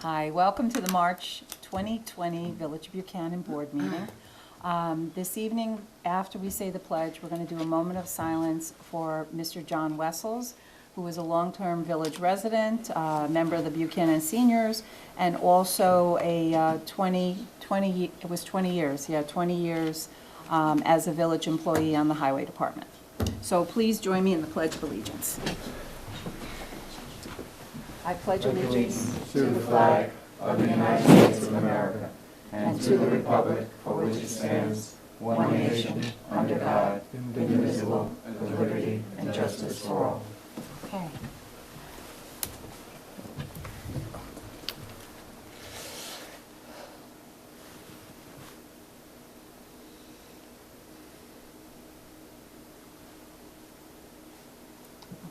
Hi, welcome to the March 2020 Village of Buchanan Board Meeting. This evening, after we say the pledge, we're going to do a moment of silence for Mr. John Wessels, who is a long-term village resident, member of the Buchanan Seniors, and also a 20 years as a village employee on the Highway Department. So please join me in the Pledge of Allegiance. I pledge allegiance to the flag of the United States of America and to the republic for which it stands, one nation, under God, indivisible, with liberty and justice for all. Okay.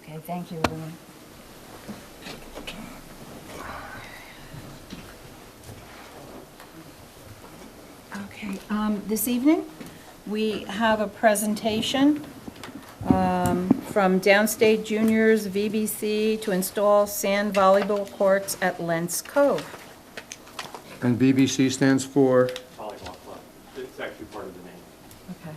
Okay, thank you, everyone. Okay, this evening, we have a presentation from Downstate Juniors VBC to install sand volleyball courts at Lentz Cove. And BBC stands for? Volleyball Club. It's actually part of the name. Okay.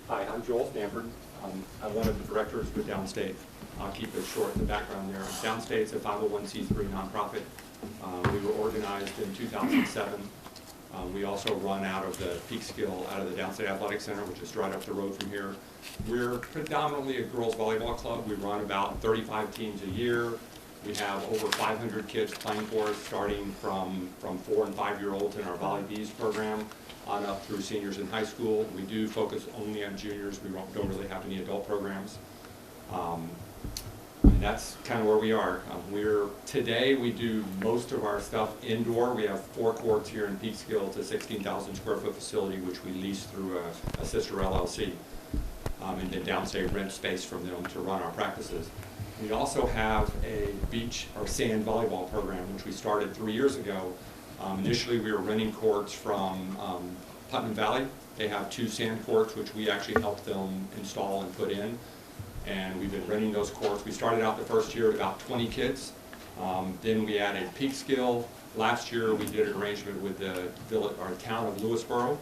Hi, I'm Joel Stanford. I'm one of the directors with Downstate. I'll keep it short in the background there. Downstate's a 501c3 nonprofit. We were organized in 2007. We also run out of the Peekskill, out of the Downstate Athletic Center, which is right up the road from here. We're predominantly a girls volleyball club. We run about 35 teams a year. We have over 500 kids playing for us, starting from 4 and 5-year-olds in our Volley Bees program on up through seniors in high school. We do focus only on juniors. We don't really have any adult programs. And that's kind of where we are. Today we do most of our stuff indoor. We have 4 courts here in Peekskill. It's a 16,000 square foot facility which we lease through a sister LLC. And then Downstate rent space from them to run our practices. We also have a beach or sand volleyball program which we started 3 years ago. Initially we were renting courts from Putnam Valley. They have 2 sand courts which we actually helped them install and put in. And we've been renting those courts. We started out the first year at about 20 kids. Then we added Peekskill. Last year we did an arrangement with the village or town of Lewisboro,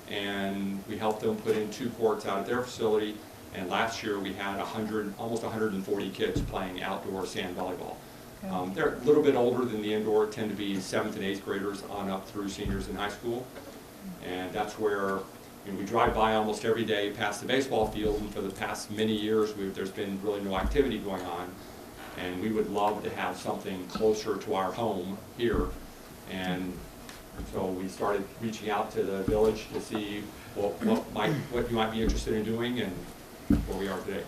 and we helped them put in 2 courts out at their facility. And last year we had almost 140 kids playing outdoor sand volleyball. They're a little bit older than the indoor, tend to be 7th and 8th graders on up through seniors in high school. And that's where we drive by almost every day past the baseball field, and for the past many years there's been really no activity going on. And we would love to have something closer to our home here. And so we started reaching out to the village to see what you might be interested in doing and where we are today.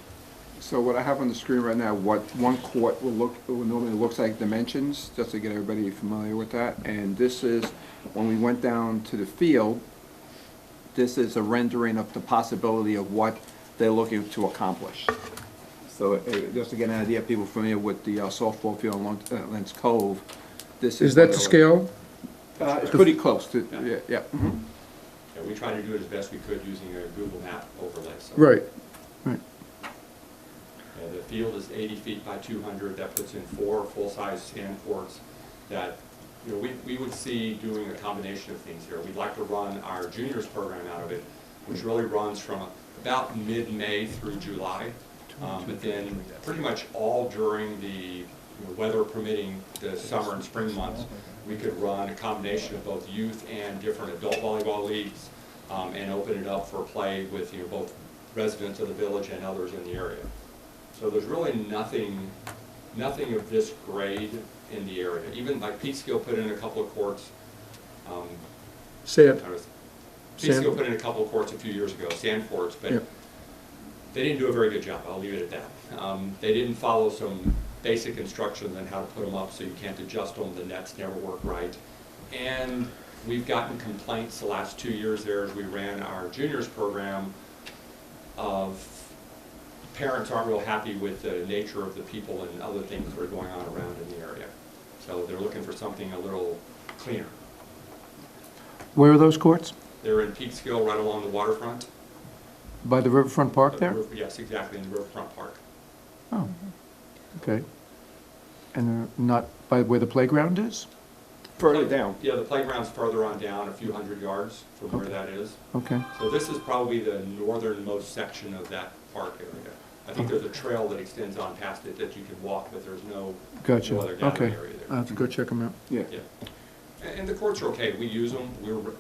So what I have on the screen right now, what one court normally looks like dimensions, just to get everybody familiar with that. And this is, when we went down to the field, this is a rendering of the possibility of what they're looking to accomplish. So just to get an idea, people familiar with the softball field in Lentz Cove, this is that the scale? It's pretty close to, yeah. Mm-hmm. Yeah, we tried to do it as best we could using a Google Map overlay. So. Right. The field is 80 feet by 200. That puts in 4 full-size sand courts that we would see doing a combination of things here. We'd like to run our juniors program out of it, which really runs from about mid-May through July. But then pretty much all during the weather permitting, the summer and spring months, we could run a combination of both youth and different adult volleyball leagues and open it up for play with both residents of the village and others in the area. So there's really nothing of this grade in the area. Even like Peekskill put in a couple of courts. Peekskill put in a couple of courts a few years ago, sand courts, but they didn't do a very good job. I'll leave it at that. They didn't follow some basic instructions on how to put them up, so you can't adjust them. The nets never work right. And we've gotten complaints the last 2 years there as we ran our juniors program of parents aren't real happy with the nature of the people and other things that are going on around in the area. So they're looking for something a little cleaner. Where are those courts? They're in Peekskill, right along the waterfront. By the Riverfront Park there? Yes, exactly, in the Riverfront Park. Oh, okay. And they're not by where the playground is? Further down. Yeah, the playground's further on down, a few hundred yards from where Okay. that is. Okay, So this is probably the northernmost section of that park area. I think there's a trail that extends on past it that you can walk, but there's no gotcha, other gathering okay. area there. I'll have to go check them out. Yeah. Yeah. And the courts are okay. We use them.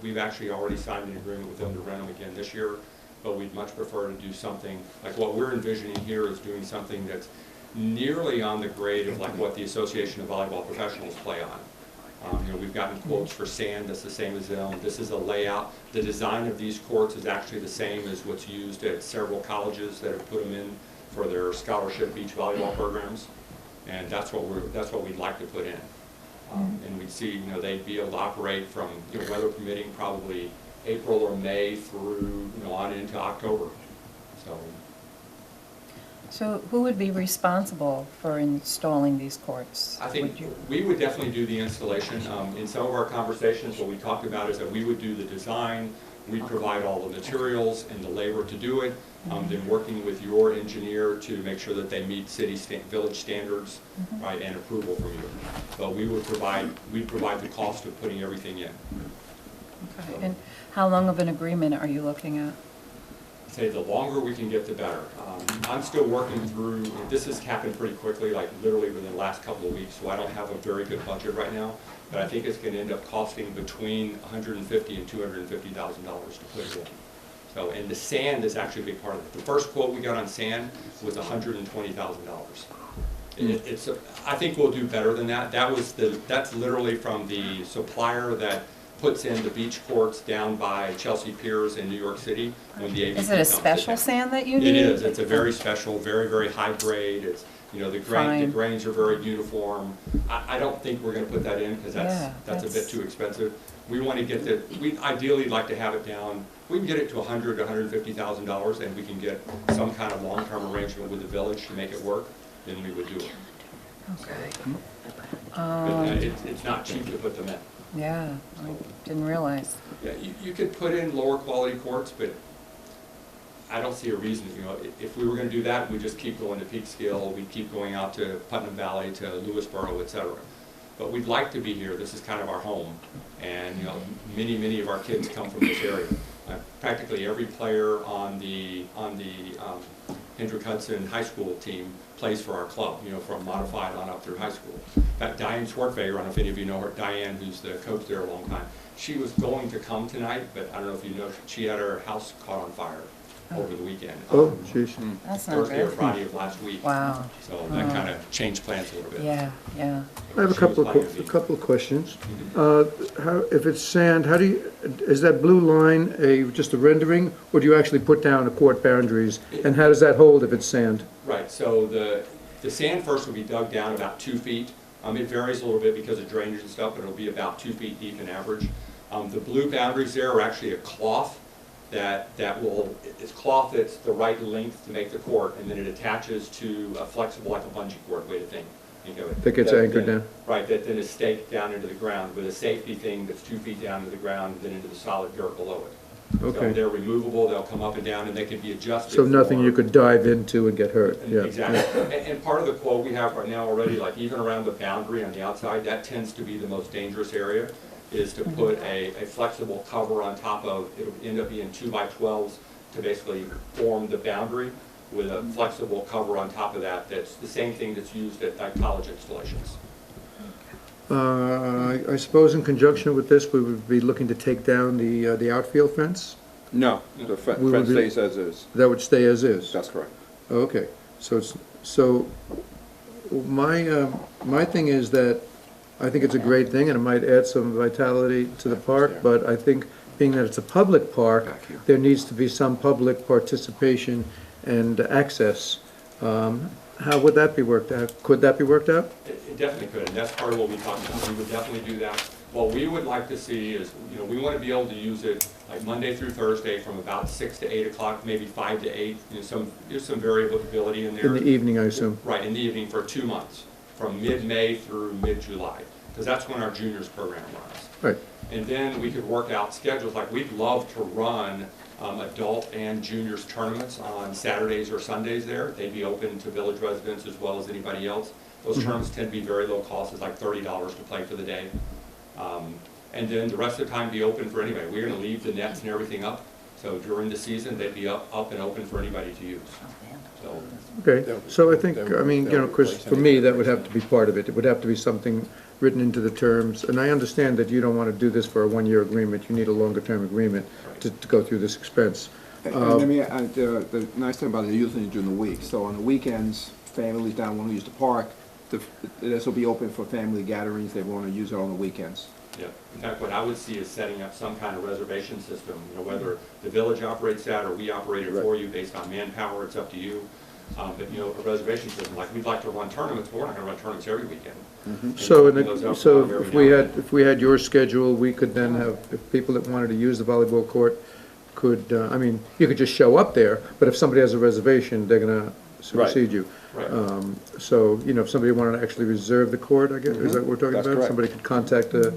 We've actually already signed an agreement with them to rent them again this year, but we'd much prefer to do something, like what we're envisioning here is doing something that's nearly on the grade of like what the Association of Volleyball Professionals play on. You know, we've gotten quotes for sand that's the same as them. This is a layout. The design of these courts is actually the same as what's used at several colleges that have put them in for their scholarship beach volleyball programs. And that's what we'd like to put in. And we'd see, you know, they'd be able to operate from, you know, weather permitting, probably April or May through, you know, on into October. So who would be responsible for installing these courts? I think Would you- we would definitely do the installation. In some of our conversations, what we talked about is that we would do the design, we'd provide all the materials and the labor to do it, then working with your engineer to make sure that they meet village standards, right, and approval from you. But we'd provide the cost of putting everything in. Okay. And how long of an agreement are you looking at? Say the longer we can get, the better. I'm still working through, this has happened pretty quickly, like literally within the last couple of weeks, so I don't have a very good budget right now, but I think it's going to end up costing between $150,000 and $250,000 to put it in. So, and the sand is actually a big part of it. The first quote we got on sand was $120,000. I think we'll do better than that. That's literally from the supplier that puts in the beach courts down by Chelsea Piers in New York City when the AVP Is it a dumps special down. sand that you need? It is. It's a very special, very, very high grade. It's, you know, the Fine. grains are very uniform. I don't think we're gonna put that in because Yeah, that's a bit that's- too expensive. We want to get we'd ideally like to have it down, we can get it to $100,000 to $150,000 and we can get some kind of long-term arrangement with the village to make it work, then we would do it. Okay. But it's not cheap to put them in. Yeah, I didn't realize. Yeah, you could put in lower quality courts, but I don't see a reason, you know, if we were gonna do that, we'd just keep going to Peekskill, we'd keep going out to Putnam Valley, to Lewisboro, et cetera. But we'd like to be here, this is kind of our home, and, you know, many of our kids come from this area. Practically every player on the Hendrick Hudson High School team plays for our club, you know, from modified on up through high school. In fact, Diane Swartveger, I don't know if any of you know her, Diane, who's the coach there a long time, she was going to come tonight, but I don't know if you know, she had her house caught on fire over the weekend. Oh, jeez. That's not Thursday or good. Friday of last week. Wow. So that kind of changed plans a little bit. Yeah, yeah. I have She was planning to a be- couple of questions. If it's sand, is that blue line just a rendering, or do you actually put down the court boundaries? And how does that hold if it's sand? Right, so the sand first will be dug down about 2 feet. It varies a little bit because of drainage and stuff, but it'll be about 2 feet deep in average. The blue boundaries there are actually a cloth it's cloth that's the right length to make the court, and then it attaches to a flexible, like a bungee cord, way to think of it. That gets anchored down? Right, that then is staked down into the ground with a safety thing that's 2 feet down to the ground, then into the solid dirt below it. So Okay. they're removable, they'll come up and down, and they can be adjusted. So nothing for- you could dive into and get hurt? Yeah. Exactly. And part of the quote we have right now already, like even around the boundary on the outside, that tends to be the most dangerous area, is to put a flexible cover on top of, it'll end up being 2x12s to basically form the boundary with a flexible cover on top of that. That's the same thing that's used at college installations. I suppose in conjunction with this, we would be looking to take down the outfield fence? No, the fence We would be- stays as is. That would stay as is? That's correct. Okay, so my thing is that I think it's a great thing, and it might add some vitality to the park, but I think being that it's a public park, there needs to be some public participation and access. How would that be worked out? Could that be worked out? It definitely could, and that's part of what we talked about. We would definitely do that. What we would like to see is, you know, we want to be able to use it like Monday through Thursday from about 6 to 8 o'clock, maybe 5 to 8. You know, there's some variability in there. In the evening, I assume? Right, in the evening for 2 months, from mid-May through mid-July, because that's when our juniors program runs. Right. And then we could work out schedules, like we'd love to run adult and juniors tournaments on Saturdays or Sundays there. They'd be open to village residents as well as anybody else. Those tournaments tend to be very low cost, it's like $30 to play for the day. And then the rest of the time be open for anybody. We're gonna leave the nets and everything up, so during the season, they'd be up and open for anybody to use. So, Okay, so I think, I mean, you know, Chris, for me, that would have to be part of it. It would have to be something written into the terms, and I understand that you don't want to do this for a one-year agreement. You need a longer-term agreement to go through this expense. And let me, the nice thing about it, they're using it during the week, so on the weekends, families down want to use the park, this will be open for family gatherings, they want to use it on the weekends. yeah, in fact, what I would see is setting up some kind of reservation system, you know, whether the village operates that or we operate it for you based on manpower, it's up to you. But, you know, a reservation system, like, we'd like to run tournaments, but we're not gonna run tournaments every weekend. And So, open those up every if now we and had, if we had your schedule, we could then have, if people that wanted to use the volleyball court could, I mean, you could just show up there, but if somebody has a reservation, they're gonna supersede you. Right. So, you know, if somebody wanted to actually reserve the court, I guess, is that what we're talking That's about? correct. Somebody could contact the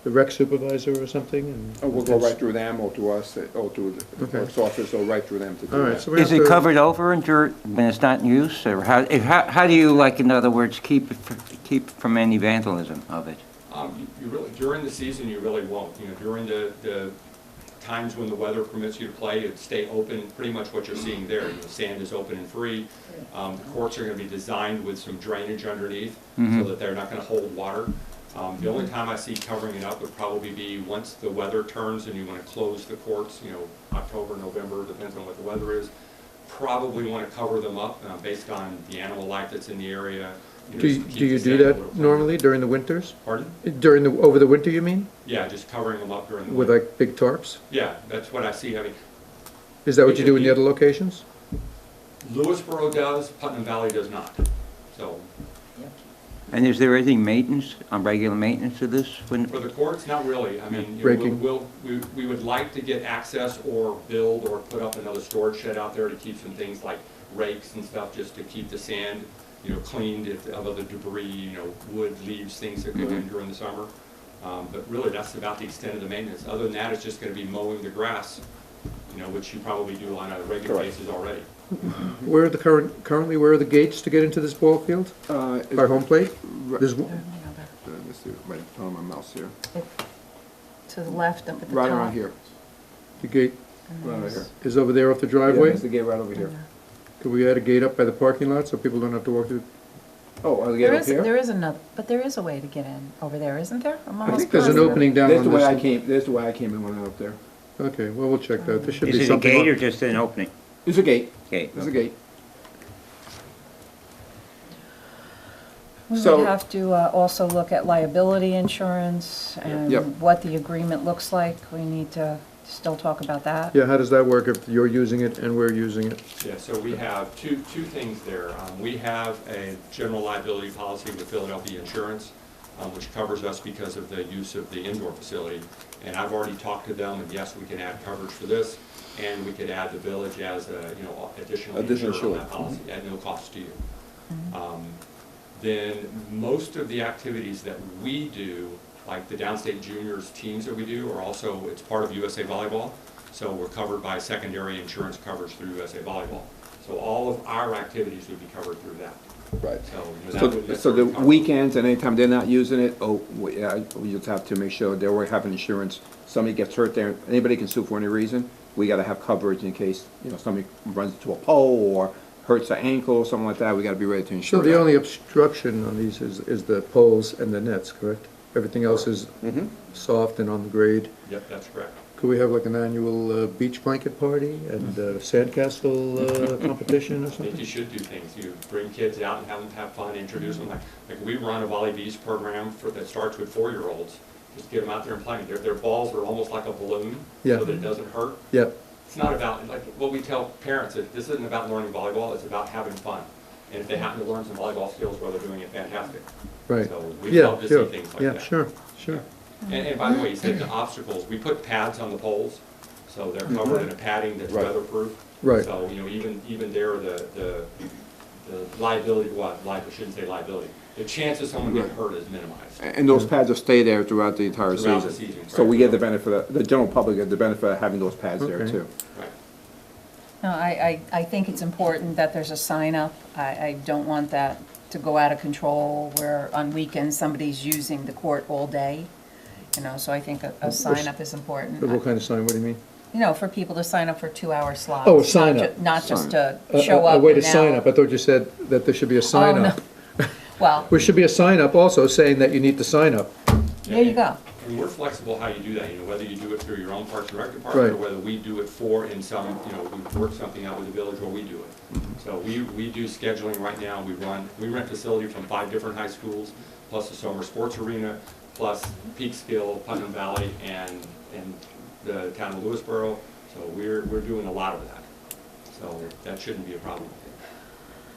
rec supervisor or something, and... Oh, we'll go right through them, or to us, or to the Okay. clerk's office, or right through them to do All right, that. so we have Is it to- covered over when it's not in use, or how do you, like, in other words, keep from any vandalism of it? You really, during the season, you really won't, you know, during the times when the weather permits you to play, it'd stay open, pretty much what you're seeing there, you know, sand is open and free. The courts are gonna be designed with some drainage underneath, so that they're not gonna hold water. The only time I see covering it up would probably be once the weather turns and you wanna close the courts, you know, October, November, depends on what the weather is. Probably wanna cover them up, based on the animal life that's in the area. know, Do you, just to keep do you the do sand a that little cleaner. normally during the winters? Pardon? During the, over the winter, you mean? Yeah, just covering them up during the With winter. like big tarps? Yeah, that's what I see. I mean, Is that what you do in the other locations? Lewisboro does, Putnam Valley does not. So, And is there any maintenance, regular maintenance of this? for the courts, not really. I mean, you know, Breaking. we would like to get access or build or put up another storage shed out there to keep some things like rakes and stuff, just to keep the sand, you know, cleaned of other debris, you know, wood, leaves, things that go in during the summer. But really, that's about the extent of the maintenance. Other than that, it's just gonna be mowing the grass, you know, which you probably do on a regular Correct. basis already. Where are the currently, where are the gates to get into this ball field? By home plate? There's, Let's see, wait, on my mouse here. To the left up at the top. Right around here, the gate right over here. is over there off the Yeah, driveway? there's the gate right over here. Could we add a gate up by the parking lot so people don't have to walk through? Oh, the gate There up is, here? there is another, but there is a way to get in over there, isn't there? I'm I almost think there's an positive. opening down There's the on way I this. came, there's the way I came in when I went up there. Okay, well, we'll check that. There should Is be it a something. gate or on- just an opening? There's a gate, Gate. there's a gate. We So- would have to also look at liability insurance Yep. and what the agreement looks like. We need to still talk about that. Yeah, how does that work if you're using it and we're using it? Yeah, so we have two things there. We have a general liability policy with Philadelphia Insurance, which covers us because of the use of the indoor facility. And I've already talked to them, and yes, we can add coverage for this, and we could add the village as a, you know, additional Additional insurer on that insurer. policy at no cost to you. Then most of the activities that we do, like the downstate juniors teams that we do, are also, it's part of USA Volleyball. So we're covered by secondary insurance coverage through USA Volleyball. So all of our activities would be covered through that. Right. So, you know, that So, would so the necessarily cover- weekends and anytime they're not using it, we just have to make sure they already have insurance. Somebody gets hurt there, anybody can sue for any reason. We gotta have coverage in case, you know, somebody runs into a pole or hurts their ankle or something like that, we gotta be ready to So insure the that. only obstruction on these is the poles and the nets, correct? Everything else is Mhm. soft and on the grade. Yep, that's correct. Could we have like an annual beach blanket party and sandcastle competition or I think you something? should do things. You bring kids out and have them have fun, introduce them. Like we run a Volley Bees program that starts with 4-year-olds. Just get them out there and play. Their balls are almost like a balloon, Yeah. so that it doesn't hurt. Yep, It's not about, like, what we tell parents, that this isn't about learning volleyball, it's about having fun. And if they happen to learn some volleyball skills while they're doing it, fantastic. right. So we Yeah, love to sure, see things like yeah, that. sure, sure. And by the way, you said the obstacles, we put pads on the poles, so they're covered in a padding that's Right. weatherproof. Right. So, you know, even there, the liability, I shouldn't say liability, the chance of someone getting hurt is minimized. And those pads will stay there throughout the entire Throughout the season. season, So we correct. get the benefit, the general public get the benefit of having those pads there Okay. too. Right. No, I think it's important that there's a sign up. I don't want that to go out of control, where on weekends, somebody's using the court all day. You know, so I think a sign-up is important. What kind of sign, what do you mean? You know, for people to sign up for 2-hour slots. Oh, a sign-up. Not just to A- show A up. way to now. sign up, I thought you said that there should be a sign Oh, no. up. Well, There should be a sign up also saying that you need to sign up. there you go. And we're flexible how you do that, you know, whether you do it through your own Parks and Rec department, or Right. whether we do it in some, you know, we work something out with the village, or we do it. So we do scheduling right now, we rent facility from 5 different high schools, plus the summer sports arena, plus Peekskill, Putnam Valley, and the town of Lewisboro. So we're doing a lot of that. So that shouldn't be a problem.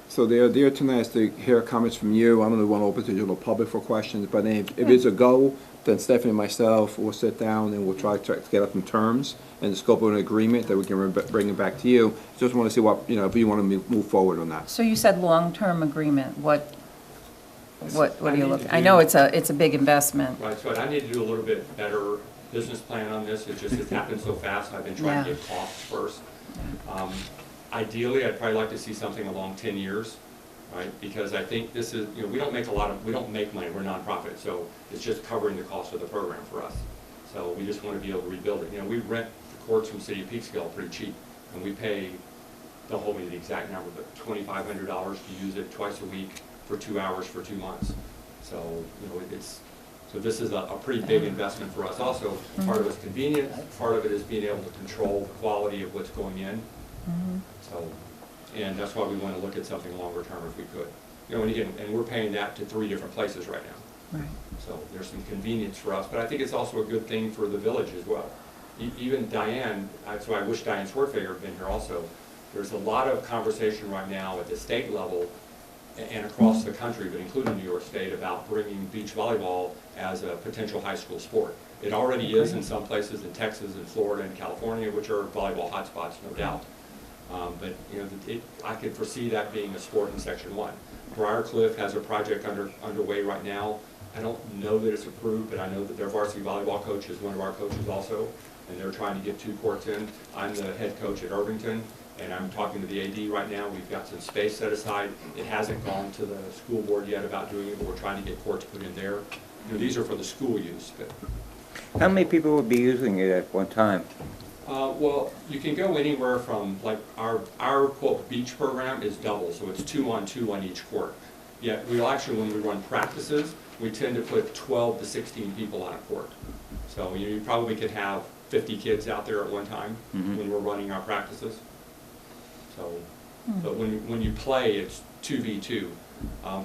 So the idea tonight is to hear comments from you. I don't want to open to the general public for questions, but if it's a go, then Stephanie and myself will sit down and we'll try to get up some terms and the scope of an agreement that we can bring it back to you. Just want to see what, you know, if you want to move forward on that. So you said long-term agreement. What are you looking? I I know it's a big investment. Right, so I need to do a little bit better business plan on this. It's happened so fast. I've been trying to Yeah. get costs first. Ideally, I'd probably like to see something along 10 years, right? Because I think this is, you know, we don't make money, we're a nonprofit, so it's just covering the cost of the program for us. So we just want to be able to rebuild it. You know, we rent the courts from City of Peekskill pretty cheap, and we pay, don't hold me to the exact number, but $2,500 to use it twice a week for 2 hours for 2 months. So, you know, so this is a pretty big investment for us. Also, part of it's convenience, part of it is being able to control the quality of what's going in. So, and that's why we want to look at something longer term if we could. You know, and again, and we're paying that to 3 different places right now. Right. So there's some convenience for us, but I think it's also a good thing for the village as well. Even Diane, that's why I wish Diane Swartfager had been here also. There's a lot of conversation right now at the state level and across the country, but including New York State, about bringing beach volleyball as a potential high school sport. It already is in some places in Texas and Florida and California, which are volleyball hotspots, no doubt. But you know, I could foresee that being a sport in Section 1. Briarcliff has a project underway right now. I don't know that it's approved, but I know that their varsity volleyball coach is one of our coaches also, and they're trying to get 2 courts in. I'm the head coach at Irvington, and I'm talking to the AD right now. We've got some space set aside. It hasn't gone to the school board yet about doing it, but we're trying to get courts put in there. You know, these are for the school use, but How many people would be using it at one time? well, you can go anywhere from, like, our quote beach program is double, so it's 2-on-2 on each court. Yet we'll actually, when we run practices, we tend to put 12 to 16 people on a court. So you probably could have 50 kids out there at one time when we're running our practices. So, but when you play, it's 2v2.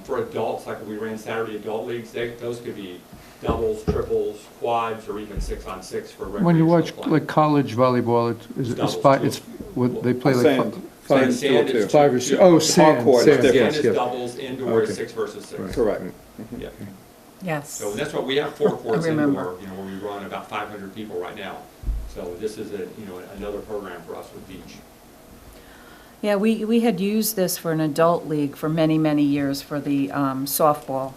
For adults, like we ran Saturday adult leagues, those could be doubles, triples, quads, or even 6-on-6 for recreational When you watch play. like college volleyball, it's Doubles, five, too. it's, what, they play like Sand. five, Sand is 5 or 6, oh, Hard sand, court is sand, different. Sand yes, is yes. doubles, indoor is Okay. 6 versus 6. Correct. Yeah. Yes. So that's what, we have 4 courts remember. indoor, you know, where we run about 500 people right now. So this is another program for us with beach. Yeah, we had used this for an adult league for many, many years for the softball,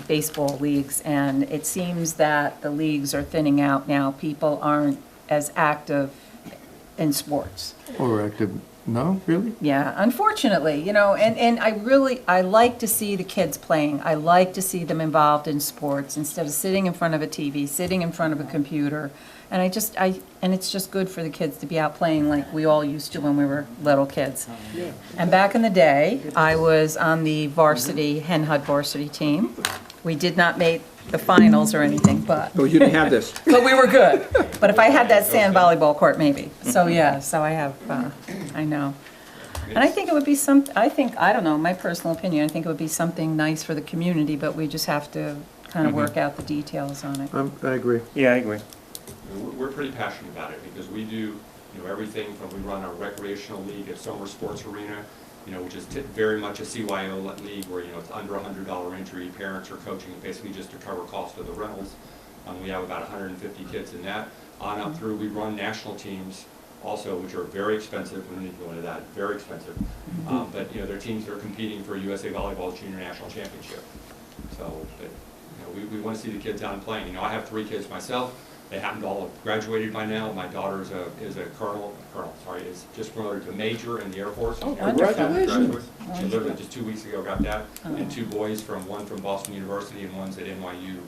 baseball leagues, and it seems that the leagues are thinning out now. People aren't as active in sports. Or active, no, really? Yeah, unfortunately, you know, and I like to see the kids playing. I like to see them involved in sports instead of sitting in front of a TV, sitting in front of a computer. And and it's just good for the kids to be out playing like we all used to when we were little kids. And back in the day, I was on the varsity, Hen Hut varsity team. We did not make the finals or anything, but Oh, you didn't have this. but we were good. But if I had that sand volleyball court, maybe. So, yeah, so I have, I know. And I think it would be I don't know, my personal opinion, I think it would be something nice for the community, but we just have to kind of work out the details on it. I agree. Yeah, I agree. We're pretty passionate about it because we do, everything from, we run our recreational league at Summer Sports Arena, which is very much a CYO league where, it's under $100 entry, parents are coaching basically just to cover cost of the rentals. We have about 150 kids in that. On up through, we run national teams also, which are very expensive. We don't need to go into that, very expensive. But, they're teams that are competing for USA Volleyball's Junior National Championship. So, but, we want to see the kids out and playing. You know, I have 3 kids myself. They happen to all have graduated by now. My daughter is a is just promoted to major in the Air Force. Oh, congratulations. She literally just 2 weeks ago got that. And 2 boys, one from Boston University and one's at NYU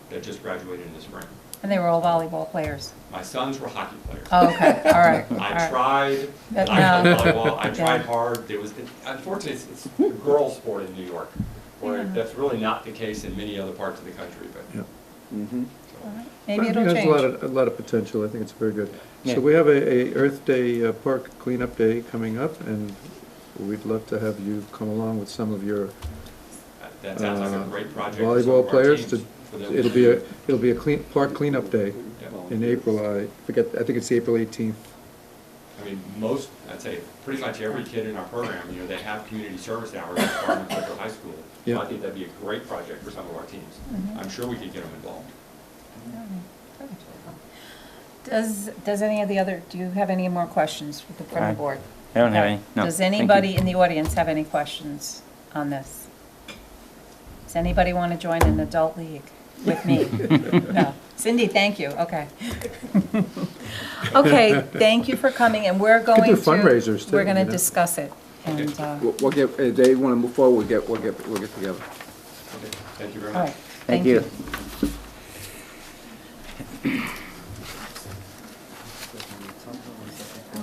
that just graduated in the spring. And they were all volleyball players. My sons were hockey players. Oh, okay, all right. all I right. tried, But I no. played volleyball, I tried Yeah. hard. Unfortunately, it's a girls' sport in New York, where Yeah. that's really not the case in many other parts of the country, but. Yeah. Mm-hmm. All right. Maybe I think it'll there's change. a lot of potential. I think it's very good. Yeah. So we have a Earth Day Park Cleanup Day coming up, and we'd love to have you come along with some of your That sounds like a great project. for some volleyball of our players. teams, for them It'll to be a park cleanup day Yeah. in April. I think it's April 18th. I mean, I'd say pretty much every kid in our program, you know, they have community service hours at Farmington Clifford High School. So Yeah. I think that'd be a great project for some of our teams. I'm sure we could get them involved. Does any of the other, do you have any more questions from the I board? I don't have any, no. Does thank you. anybody in the audience have any questions on this? Does anybody want to join an adult league with me? No. Cindy, thank you, okay. Okay, thank you for coming, and we're going to. do fundraisers, too, We're going you to know. discuss it, and, We'll get, if they wanna move forward, we'll get together. Okay, thank you very all much. right. Thank you.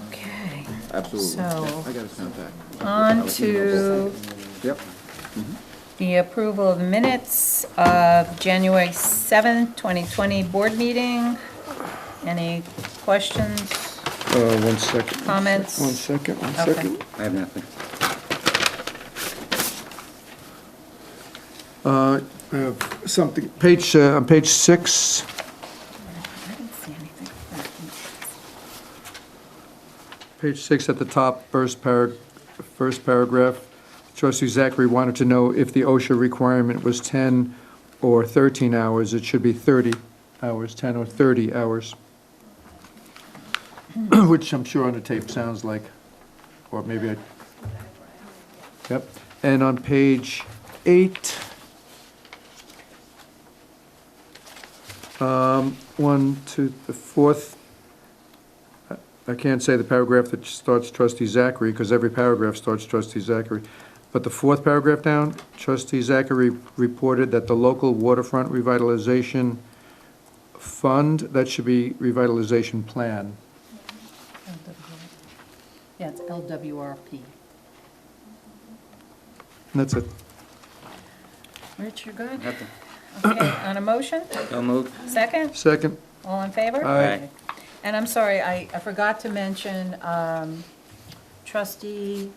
Okay, Absolutely. So- I got a contact. on to Yep. the approval of the minutes of January 7th, 2020 board meeting. Any questions? 1 second. Comments? 1 second, 1 Okay. second. I have nothing. I have something, on page 6, I didn't see anything. page 6 at the top, first paragraph. Trustee Zachary wanted to know if the OSHA requirement was 10 or 13 hours. It should be 30 hours, 10 or 30 hours. Which I'm sure on the tape sounds like, or maybe yep. And on page 8, the fourth, I can't say the paragraph that starts trustee Zachary, because every paragraph starts trustee Zachary. But the 4th paragraph down, trustee Zachary reported that the local waterfront revitalization fund, that should be revitalization plan. Yeah, it's LWRP. That's it. Rich, you're good? Nothing. Okay, on a motion? So moved. Second? Second, All in favor? Aye. And I'm sorry, I forgot to mention trustee,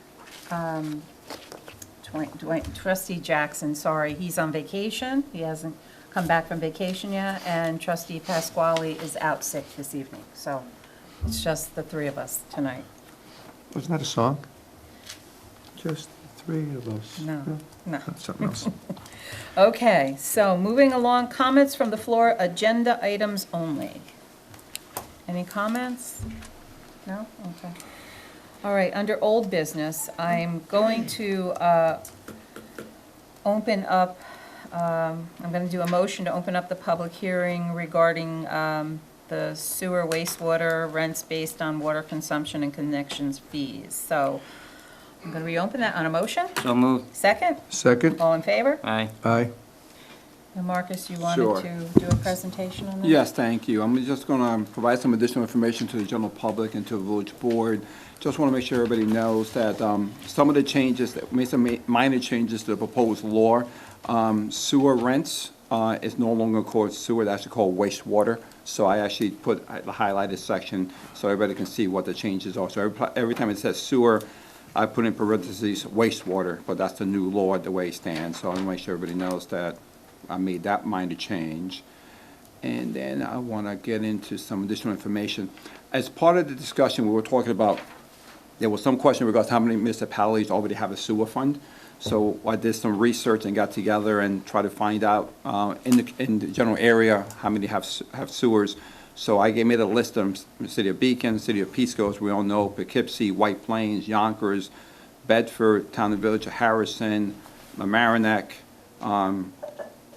trustee Jackson, sorry, he's on vacation. He hasn't come back from vacation yet, and trustee Pasquale is out sick this evening. So it's just the 3 of us tonight. wasn't that a song? Just the 3 of us. No, no. That's something else. Okay, so moving along, comments from the floor, agenda items only. Any comments? No? Okay. All right, under old business, I'm going to open up, I'm going to do a motion to open up the public hearing regarding the sewer wastewater rents based on water consumption and connections fees. So I'm going to reopen that on a motion. So moved. Second? Second, All in favor? Aye. aye. And Marcus, you Sure. wanted to do a presentation on that? Yes, thank you. I'm just going to provide some additional information to the general public and to the village board. Just want to make sure everybody knows that some of the changes, that made some minor changes to the proposed law. Sewer rents is no longer called sewer, that's actually called wastewater. So I actually put the highlighted section so everybody can see what the changes are. So every time it says sewer, I put in parentheses wastewater, but that's the new law, the way it stands. So I want to make sure everybody knows that I made that minor change. And then I want to get into some additional information. As part of the discussion, we were talking about, there was some question regards how many municipalities already have a sewer fund. So I did some research and got together and tried to find out in the general area how many have sewers. So I made a list of the city of Beacon, city of Pisco, as we all know, Poughkeepsie, White Plains, Yonkers, Bedford, Town and Village of Harrison, Mamaroneck,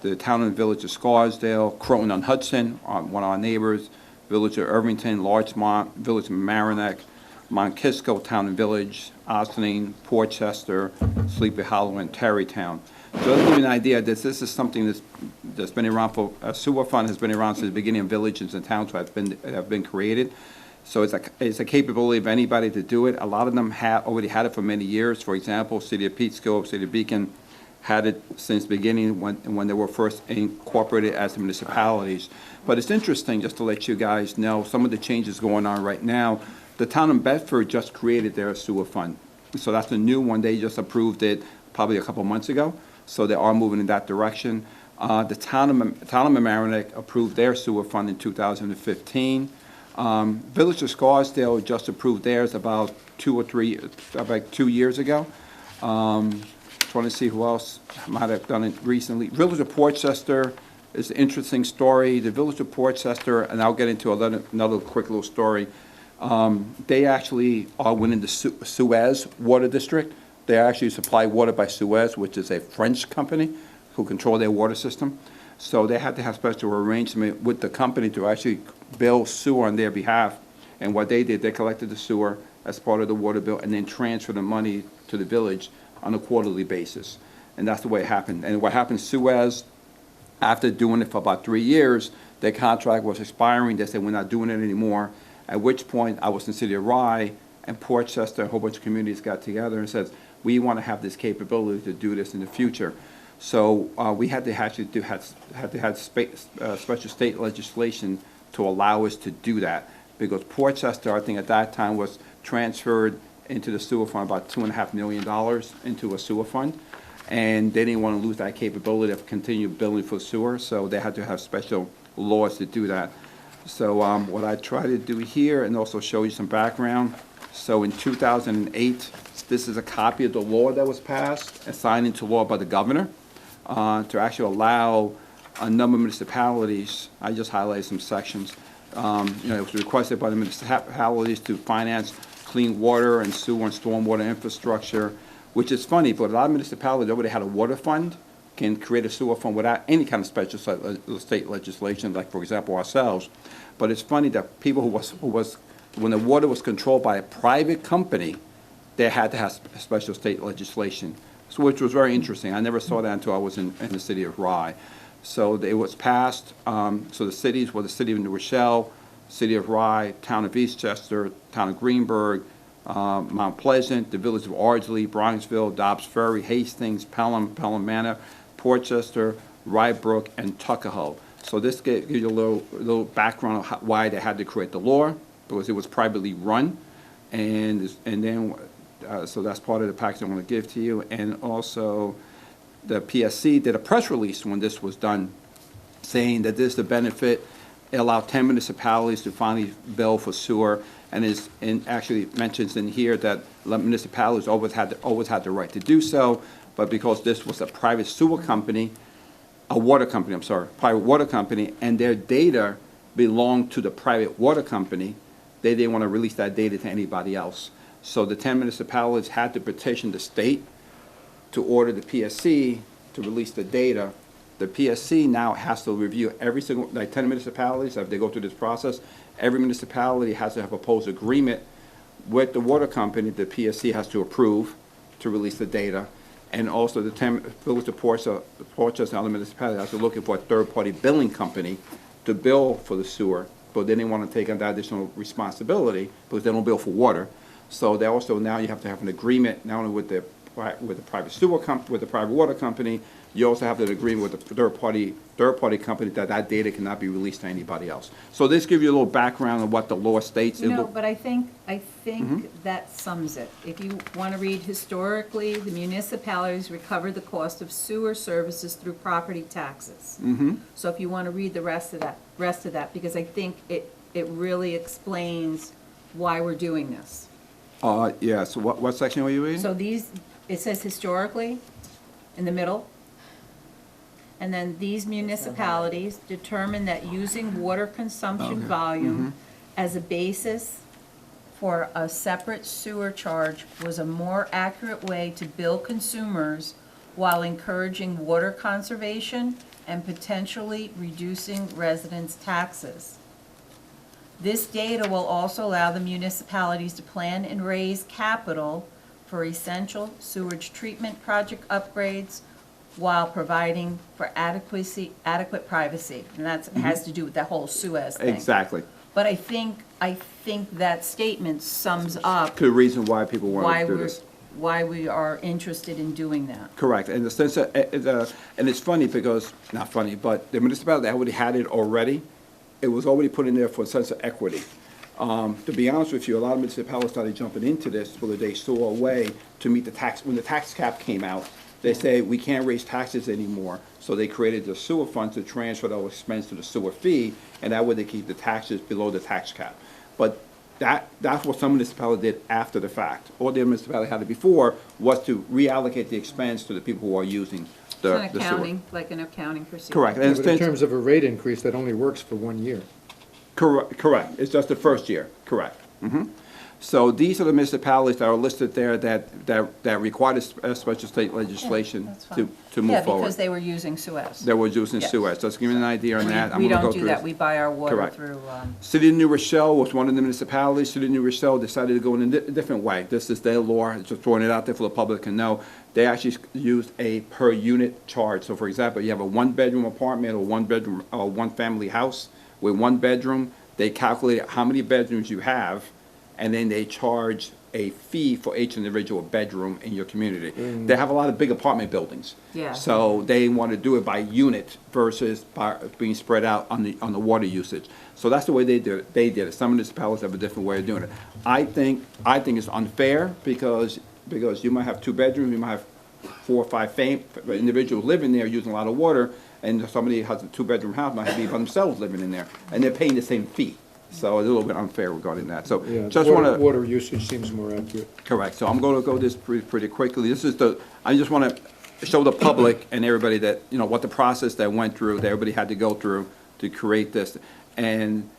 the town and village of Scarsdale, Croton-on-Hudson, one of our neighbors, village of Irvington, Larchmont, village of Mamaroneck, Monkisco, town and village, Ossining, Portchester, Sleepy Hollow, and Tarrytown. So to give you an idea, this is something that's been around for, a sewer fund has been around since the beginning of villages and towns that have been created. So it's a capability of anybody to do it. A lot of them already had it for many years. For example, City of Peekskill, City of Beacon had it since the beginning when they were first incorporated as municipalities. But it's interesting, just to let you guys know, some of the changes going on right now. The town of Bedford just created their sewer fund. So that's a new one. They just approved it probably a couple months ago. So they are moving in that direction. The town of Mamaroneck approved their sewer fund in 2015. Village of Scarsdale just approved theirs about 2 years ago. Trying to see who else might have done it recently. Village of Portchester is an interesting story. The Village of Portchester, and I'll get into another quick little story. They actually are within the Suez Water District. They actually supply water by Suez, which is a French company who control their water system. So they had to have special arrangement with the company to actually bill sewer on their behalf. And what they did, they collected the sewer as part of the water bill and then transferred the money to the village on a quarterly basis. And that's the way it happened. And what happened, Suez, after doing it for about 3 years, their contract was expiring. They said, we're not doing it anymore. At which point, I was in the City of Rye, and Portchester, a whole bunch of communities got together and said, we want to have this capability to do this in the future. So we had to actually have special state legislation to allow us to do that, because Portchester, I think at that time, was transferred into the sewer fund about $2.5 million into a sewer fund, and they didn't want to lose that capability of continue billing for sewer, so they had to have special laws to do that. So what I try to do here, and also show you some background. So in 2008, this is a copy of the law that was passed and signed into law by the governor to actually allow a number of municipalities. I just highlighted some sections. It was requested by the municipalities to finance clean water and sewer and stormwater infrastructure, which is funny, but a lot of municipalities already had a water fund, can create a sewer fund without any kind of special state legislation, like, for example, ourselves. But it's funny that people who was when the water was controlled by a private company, they had to have special state legislation, so, which was very interesting. I never saw that until I was in the City of Rye. So it was passed. So the cities were the City of New Rochelle, City of Rye, Town of Eastchester, Town of Greenburgh, Mount Pleasant, the Village of Ardsley, Bronxville, Dobbs Ferry, Hastings, Pelham Manor, Portchester, Rybrook, and Tuckahoe. So this gives you a little background of why they had to create the law, because it was privately run, and then so that's part of the package I want to give to you. And also, the PSC did a press release when this was done, saying that this is the benefit. It allowed 10 municipalities to finally bill for sewer, and actually mentions in here that municipalities always had the right to do so, but because this was a private sewer company, private water company, and their data belonged to the private water company, they didn't want to release that data to anybody else. So the 10 municipalities had to petition the state to order the PSC to release the data. The PSC now has to review every single, 10 municipalities, if they go through this process, every municipality has to have a proposed agreement with the water company the PSC has to approve to release the data. And also the 10 Village of Portchester and other municipalities are looking for a third-party billing company to bill for the sewer, but they didn't want to take on that additional responsibility because they don't bill for water. So they also, now you have to have an agreement not only with the private sewer company, with the private water company, you also have an agreement with the third-party company that data cannot be released to anybody else. So this gives you a little background of what the law states. But I think that sums it. If you want to read historically, the municipalities recover the cost of sewer services through property taxes. So if you want to read the rest of that, because I think it really explains why we're doing this. Yeah, so what section were you reading? So it says historically in the middle. And then these municipalities determine that using water consumption volume as a basis for a separate sewer charge was a more accurate way to bill consumers while encouraging water conservation and potentially reducing residents' taxes. This data will also allow the municipalities to plan and raise capital for essential sewage treatment project upgrades while providing for adequate privacy. And that's, has to do with that whole Suez thing. Exactly. But I think that statement sums up The reason why people want why to do we're, this. why we are interested in doing that. Correct, in the sense that, and it's funny because, not funny, but the municipality already had it already. It was already put in there for a sense of equity. To be honest with you, a lot of municipalities started jumping into this because they saw a way to meet the tax, when the tax cap came out, they say, we can't raise taxes anymore, so they created the sewer fund to transfer those expense to the sewer fee, and that way they keep the taxes below the tax cap. But that's what some municipalities did after the fact. All the municipality had it before was to reallocate the expense to the people who are using the It's sewer. an accounting, like an accounting procedure. Correct. Yeah, And but in since- terms of a rate increase, that only works for 1 year. Correct, it's just the first year, correct. So these are the municipalities that are listed there that require this special state legislation That's fine. to move Yeah, forward. because they were using Suez. That we're using Yes. Suez, just to give you an idea on that. I'm We gonna go don't do through that, this. we buy our water Correct. through, City of New Rochelle was one of the municipalities. City of New Rochelle decided to go in a different way. This is their law, just throwing it out there for the public to know. They actually used a per unit charge. So for example, you have a one-bedroom apartment or one-bedroom, or one-family house with one bedroom. They calculate how many bedrooms you have, and then they charge a fee for each individual bedroom in your community. They have a lot of big apartment buildings. Yeah. So they want to do it by unit versus by being spread out on the water usage. So that's the way they did it. Some municipalities have a different way of doing it. I think it's unfair because you might have two bedrooms, you might have 4 or 5 individuals living there using a lot of water, and somebody has a 2-bedroom house might be by themselves living in there, and they're paying the same fee. So it's a little bit unfair regarding that. So Yeah, just want to. water usage seems more accurate. Correct. So I'm going to go this pretty quickly. This is I just want to show the public and everybody that, what the process that went through, that everybody had to go through to create this. And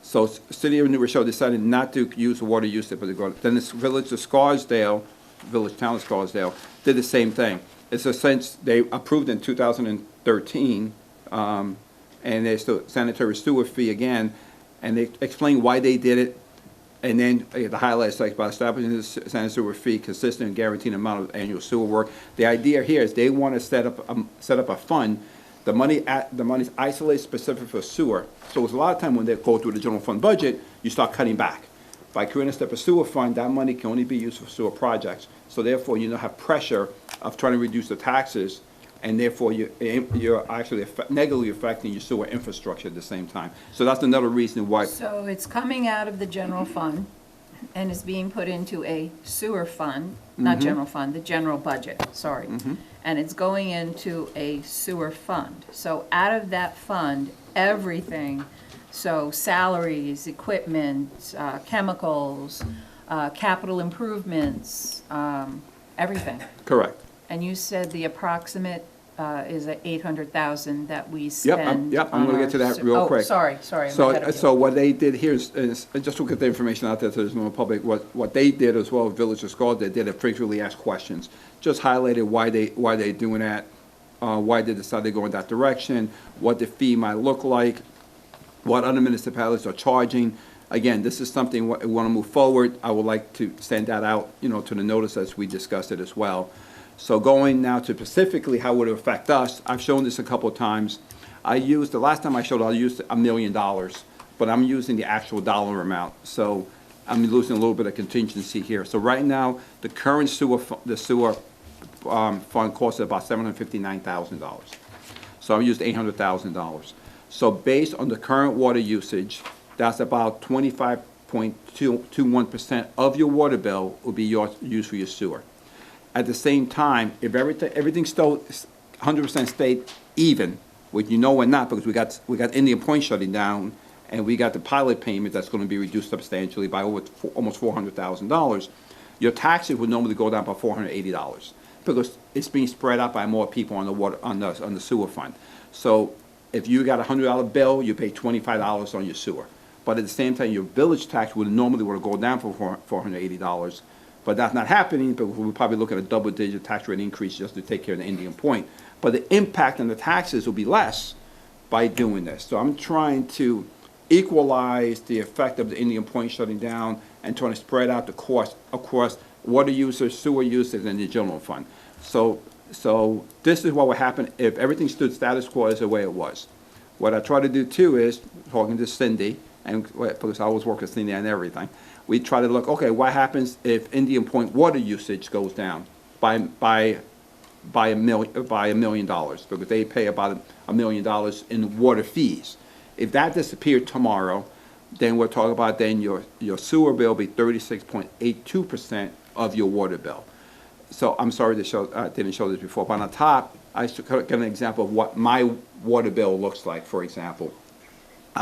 so City of New Rochelle decided not to use the water usage, but to go. Then this village of Scarsdale, village town of Scarsdale, did the same thing. It's a sense they approved in 2013, and there's the sanitary sewer fee again, and they explain why they did it. And then the highlights like by establishing this sanitary sewer fee consistent and guaranteed amount of annual sewer work. The idea here is they want to set up a fund. The money's isolated specific for sewer. So it's a lot of time when they go through the general fund budget, you start cutting back. By creating a separate sewer fund, that money can only be used for sewer projects. So therefore, you don't have pressure of trying to reduce the taxes, and therefore you're actually negatively affecting your sewer infrastructure at the same time. So that's another reason why. So it's coming out of the general fund and is being put into a sewer fund, not general fund, the general budget, sorry. And it's going into a sewer fund. So out of that fund, everything, so salaries, equipment, chemicals, capital improvements, everything. Correct. And you said the approximate is at 800,000 that we spend. Yep, I'm on gonna our get to that se- real oh, quick. sorry, I'm ahead of you. So what they did here is just to get the information out there to the general public, what they did as well, Village of Scarsdale, they did a frequently asked questions. Just highlighted why they doing that, why they decided to go in that direction, what the fee might look like, what other municipalities are charging. Again, this is something we want to move forward. I would like to send that out, to the notice as we discussed it as well. So going now to specifically how would it affect us, I've shown this a couple of times. The last time I showed, I used $1 million, but I'm using the actual dollar amount. So I'm losing a little bit of contingency here. So right now, the current sewer fund costs about $759,000. So I used $800,000. So based on the current water usage, that's about 25.21% of your water bill will be used for your sewer. At the same time, if everything still 100% stayed even, which we're not because we got Indian Point shutting down, and we got the pilot payment that's going to be reduced substantially by almost $400,000. Your taxes would normally go down by $480 because it's being spread out by more people on the water on the sewer fund. So if you got a $100 bill, you pay $25 on your sewer. But at the same time, your village tax would normally go down for $480. But But that's not happening, but we'll probably look at a double-digit tax rate increase just to take care of the Indian Point. But the impact on the taxes will be less by doing this. So I'm trying to equalize the effect of the Indian Point shutting down and trying to spread out the cost across water users, sewer users, and the general fund. So this is what would happen if everything stood status quo as the way it was. What I try to do too is, talking to Cindy, and because I always work with Cindy on everything, we try to look, okay, what happens if Indian Point water usage goes down by $1 million, because they pay about $1 million in water fees. If that disappeared tomorrow, then we're talking about then your sewer bill will be 36.82% of your water bill. So I'm sorry to show, didn't show this before, but on the top, I should get an example of what my water bill looks like, for example.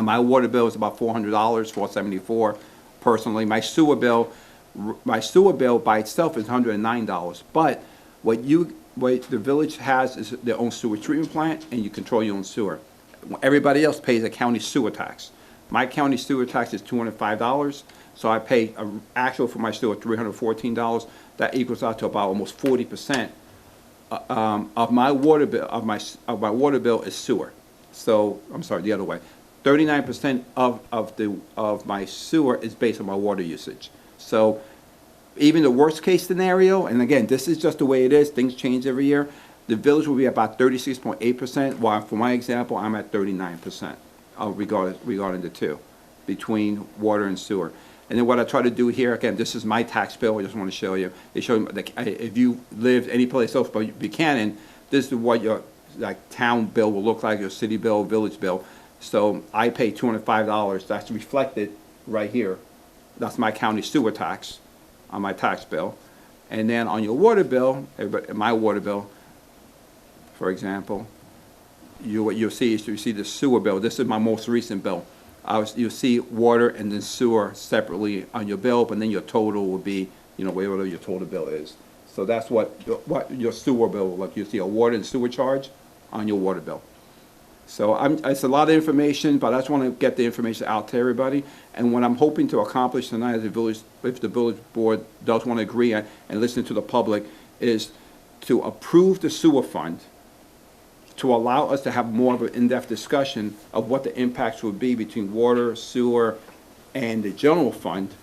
My water bill is about $400, $474 personally. My sewer bill by itself is $109. But what the village has is their own sewer treatment plant, and you control your own sewer. Everybody else pays a county sewer tax. My county sewer tax is $205, so I pay actual for my sewer $314. That equals out to about almost 40% of my water bill. Of my water bill is sewer. So I'm sorry, the other way. 39% of my sewer is based on my water usage. So even the worst case scenario, and again, this is just the way it is, things change every year, the village will be about 36.8%, while for my example, I'm at 39% regarding the two, between water and sewer. And then what I try to do here, again, this is my tax bill, I just want to show you. They show you, if you lived anyplace else but Buchanan, this is what your town bill will look like, your city bill, village bill. So I pay $205, that's reflected right here. That's my county sewer tax on my tax bill. And then on your water bill, my water bill, for example, what you'll see is you see the sewer bill. This is my most recent bill. You'll see water and then sewer separately on your bill, but then your total will be, whatever your total bill is. So that's what your sewer bill will look. You'll see a water and sewer charge on your water bill. So it's a lot of information, but I just want to get the information out to everybody. And what I'm hoping to accomplish tonight as a village, if the village board does want to agree and listen to the public, is to approve the sewer fund, to allow us to have more of an in-depth discussion of what the impacts would be between water, sewer, and the general fund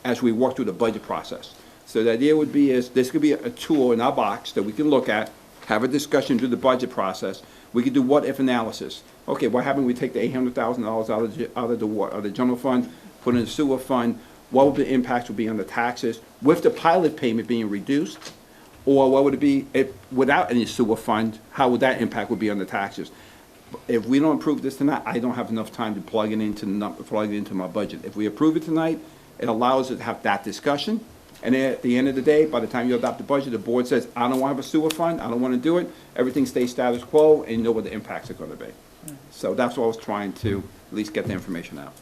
as we work through the budget process. So the idea would be is this could be a tool in our box that we can look at, have a discussion through the budget process. We could do what-if analysis. Okay, what happens if we take the $800,000 out of the general fund, put in the sewer fund? What would the impacts would be on the taxes with the pilot payment being reduced? Or what would it be if, without any sewer fund, how would that impact would be on the taxes? If we don't approve this tonight, I don't have enough time to plug it into my budget. If we approve it tonight, it allows us to have that discussion. And then at the end of the day, by the time you adopt the budget, the board says, I don't want to have a sewer fund, I don't want to do it. Everything stays status quo, and you know what the impacts are going to be. So that's what I was trying to at least get the information out.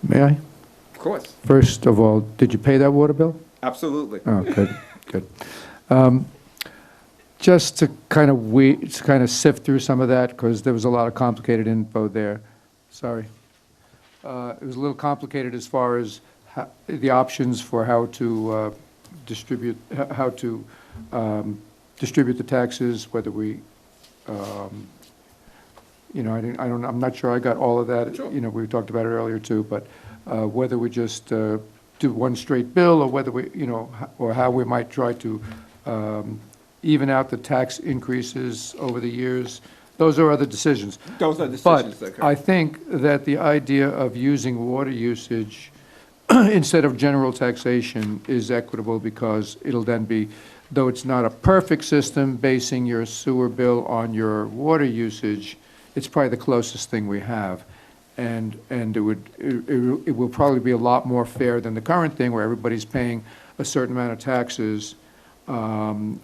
May I? Of course. First of all, did you pay that water bill? Absolutely. Oh, good, good. Just to kind of sift through some of that, because there was a lot of complicated info there. Sorry. It was a little complicated as far as the options for how to distribute the taxes, whether we, I'm not sure I got all of that. Sure. We talked about it earlier too, but whether we just do one straight bill, or whether we, or how we might try to even out the tax increases over the years. Those are other decisions. Those are decisions. But I think that the idea of using water usage instead of general taxation is equitable, because it'll then be, though it's not a perfect system, basing your sewer bill on your water usage, it's probably the closest thing we have. And it will probably be a lot more fair than the current thing where everybody's paying a certain amount of taxes, and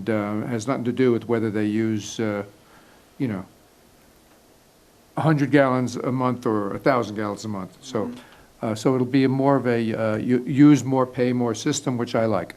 has nothing to do with whether they use 100 gallons a month or 1,000 gallons a month. So, so it'll be more of a use more, pay more system, which I like.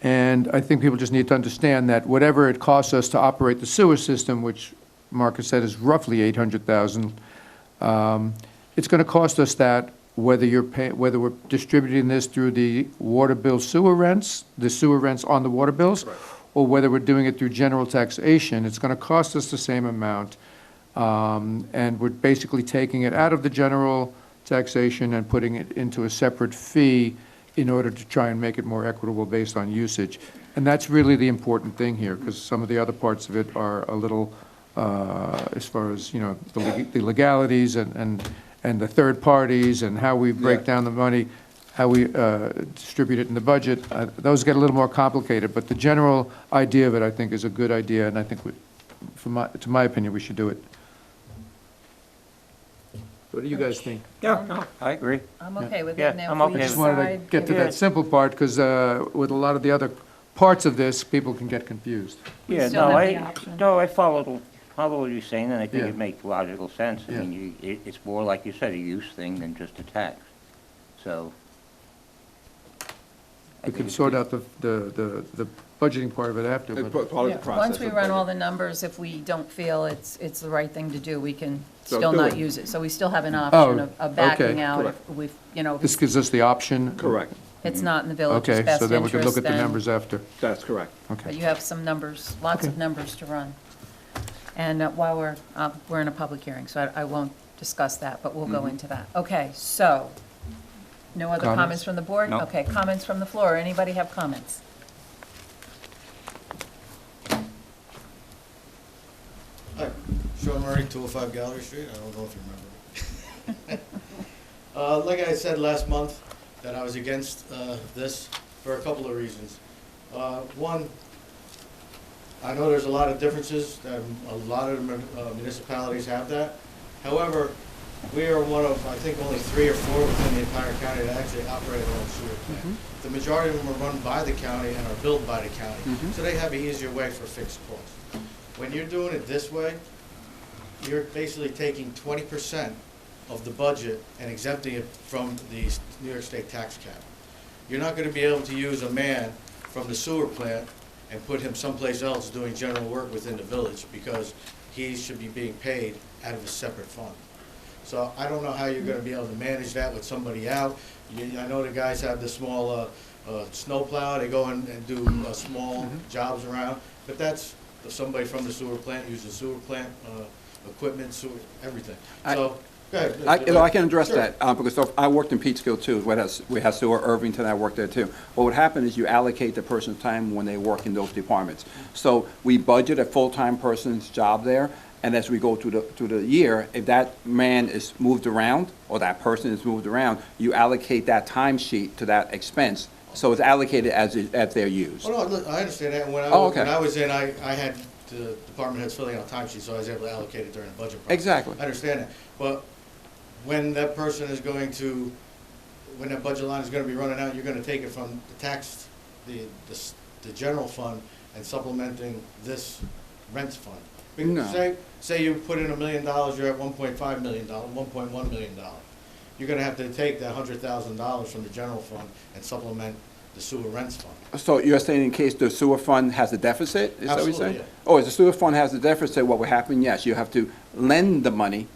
And I think people just need to understand that whatever it costs us to operate the sewer system, which Marcus said is roughly $800,000, it's gonna cost us that, whether whether we're distributing this through the water bill sewer rents, the sewer rents on the water bills, or whether we're doing it through general taxation, it's gonna cost us the same amount. And we're basically taking it out of the general taxation and putting it into a separate fee in order to try and make it more equitable based on usage. And that's really the important thing here, because some of the other parts of it are a little, as far as, you know, the legalities and the third parties and how we break down the money, how we distribute it in the budget, those get a little more complicated. But the general idea of it, I think, is a good idea, and I think, to my opinion, we should do it. What do you guys think? Yeah, no, I agree. I'm okay with Yeah, it. Now, I'm if okay we I with just wanted to decide get to if- that simple part, because with a lot of the other parts of this, people can get confused. We Yeah, still no, have the I, option. no, I follow what you're saying, and I think Yeah. it makes logical sense. I Yeah. mean, it's more, like you said, a use thing than just a tax. So. I We think can it's sort good. out the budgeting part of it after, It's but part of Yeah, the process. once we of run all budget. the numbers, if we don't feel it's the right thing to do, we can So still do not it. use it. So we still have an Oh, option of backing okay. out Correct. if we've, you know, this if gives us the option? Correct, it's not in the village's Okay, best so then we can look interest, at the then- numbers after. that's correct. But Okay. you have some numbers, lots of Okay. numbers to run. And while we're in a public hearing, so I won't discuss that, but we'll go into that. Okay, so, no other Comments? comments from the board? No. Okay, comments from the floor. Anybody have comments? Hi, Sean Murray, 205 Gallery Street. I don't know if you remember me. Like I said last month, that I was against this for a couple of reasons. One, I know there's a lot of differences, and a lot of municipalities have that. However, we are one of, I think, only 3 or 4 within the entire county that actually operate their own sewer plant. The majority of them are run by the county and are billed by the county, so they have an easier way for fixed costs. When you're doing it this way, you're basically taking 20% of the budget and exempting it from the New York State tax cap. You're not gonna be able to use a man from the sewer plant and put him someplace else doing general work within the village, because he should be being paid out of a separate fund. So I don't know how you're gonna be able to manage that with somebody out. I know the guys have the small snow plow, they go in and do small jobs around, but that's somebody from the sewer plant, using sewer plant equipment, sewer, everything. So, go ahead. I can address Sure. that, because I worked in Peekskill too, we have sewer, Irvington, I worked there too. What would happen is you allocate the person's time when they work in those departments. So we budget a full-time person's job there, and as we go through the year, if that man is moved around, or that person is moved around, you allocate that timesheet to that expense. So it's allocated as they're used. Oh, no, look, I understand that. When Okay. I was in, I had the department heads filling out timesheets, so I was able to allocate it during the budget process. Exactly. I understand that. But when that person is going to, when that budget line is gonna be running out, you're gonna take it from the tax, the general fund, and supplementing this rents fund. No. Say you put in $1 million, you're at $1.5 million, $1.1 million. You're gonna have to take that $100,000 from the general fund and supplement the sewer rents fund. So you're saying in case the sewer fund has a deficit, is that what you're Absolutely, saying? yeah. Oh, if the sewer fund has a deficit, what will happen, yes, you have to lend the money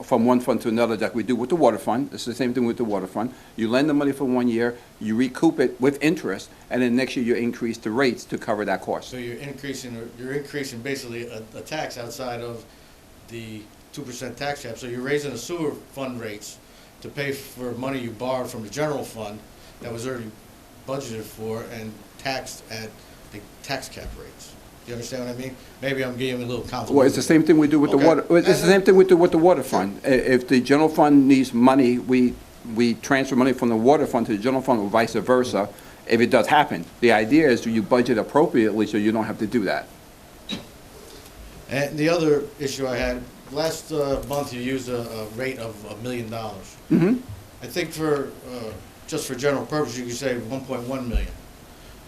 from one fund to another, like we do with the water fund. It's the same thing with the water fund. You lend the money for 1 year, you recoup it with interest, and then next year you increase the rates to cover that cost. So you're increasing basically a tax outside of the 2% tax cap. So you're raising the sewer fund rates to pay for money you borrowed from the general fund that was already budgeted for and taxed at the tax cap rates. Do you understand what I mean? Maybe I'm getting a little convoluted. Well, it's the same thing we do with the Okay. water, it's the same thing we do with the water fund. If the general fund needs money, we transfer money from the water fund to the general fund or vice versa, if it does happen. The idea is you budget appropriately so you don't have to do that. And the other issue I had, last month you used a rate of $1 million. Mm-hmm. I think just for general purpose, you could say 1.1 million,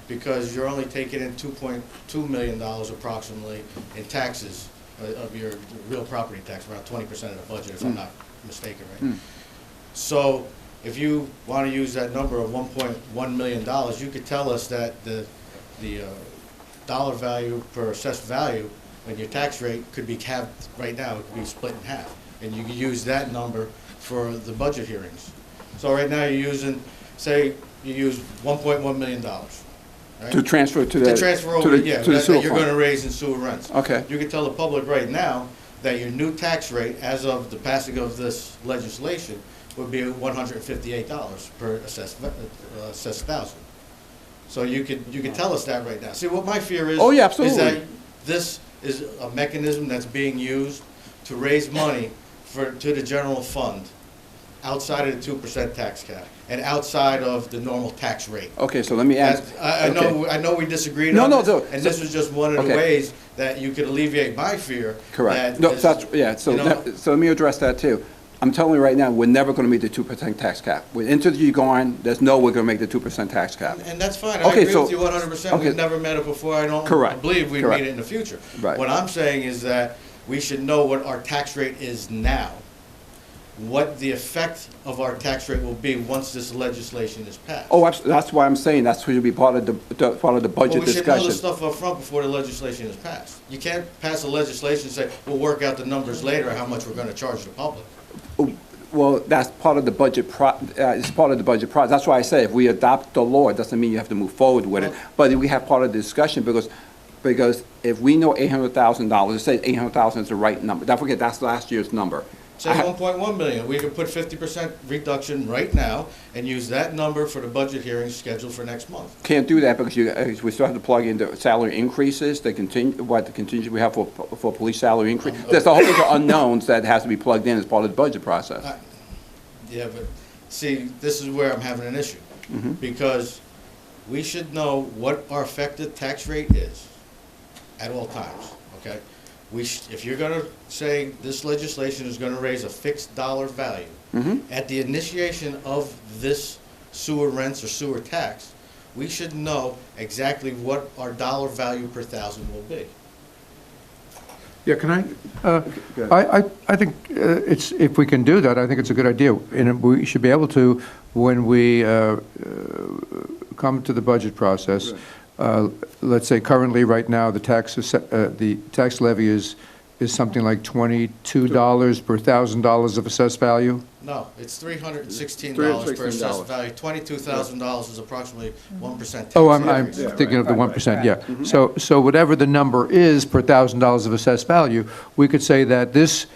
because you're only taking in $2.2 million approximately in taxes of your real property tax, around 20% of the budget, if I'm not mistaken, right? So if you want to use that number of $1.1 million, you could tell us that the dollar value per assessed value and your tax rate could be capped right now, it could be split in half. And you could use that number for the budget hearings. So right now you're using, say, you use $1.1 million, right? To transfer to the. To transfer to over, the- yeah, to the that sewer you're fund. gonna raise in sewer rents. Okay. You can tell the public right now that your new tax rate, as of the passing of this legislation, would be $158 per assessed thousand. So you could tell us that right now. See, what my fear is. Oh, yeah, Is that absolutely. this is a mechanism that's being used to raise money to the general fund outside of the 2% tax cap and outside of the normal tax rate. Okay, so let me ask. I know we disagreed No, on no, this, so- and this was just one of the Okay. ways that you could alleviate my fear. Correct. that No, this- that's, yeah, so, you know, so let me address that too. I'm telling you right now, we're never gonna meet the 2% tax cap. With Entergy gone, there's no way we're gonna make the 2% tax cap. And that's fine, I Okay, agree so- with you 100%, okay. we've never met it before, I don't Correct, believe we'd correct. meet it in the future. Right. What I'm saying is that we should know what our tax rate is now, what the effect of our tax rate will be once this legislation is passed. Oh, that's why I'm saying that's what should be part of part of the But budget we should know discussion. this stuff up front before the legislation is passed. You can't pass a legislation and say, we'll work out the numbers later, how much we're gonna charge the public. Well, that's part of the budget it's part of the budget process. That's why I say if we adopt the law, it doesn't mean you have to move forward with it. But we have part of the discussion because if we know $800,000, let's say 800,000 is the right number. Don't forget, that's last year's number. Say 1.1 million, we could put 50% reduction right now and use that number for the budget hearings scheduled for next month. Can't do that because we still have to plug in the salary increases, the contingency we have for police salary increase. There's a whole bunch of unknowns that has to be plugged in as part of the budget process. Yeah, but see, this is where I'm having an issue. Because we should know what our effective tax rate is at all times, okay? If you're gonna say this legislation is gonna raise a fixed dollar value, at the initiation of this sewer rents or sewer tax, we should know exactly what our dollar value per thousand will be. Yeah, can I? Go I think it's, if we can do that, I think it's a good idea. And we should be able to, when we come to the budget process, let's say currently, right now, the tax levy is something like $22 per $1,000 of assessed value? No, it's $316 per assessed $316. value. $22,000 is approximately 1% tax Oh, I'm increase. thinking of the 1%, yeah. So whatever the number is per $1,000 of assessed value, we could say that this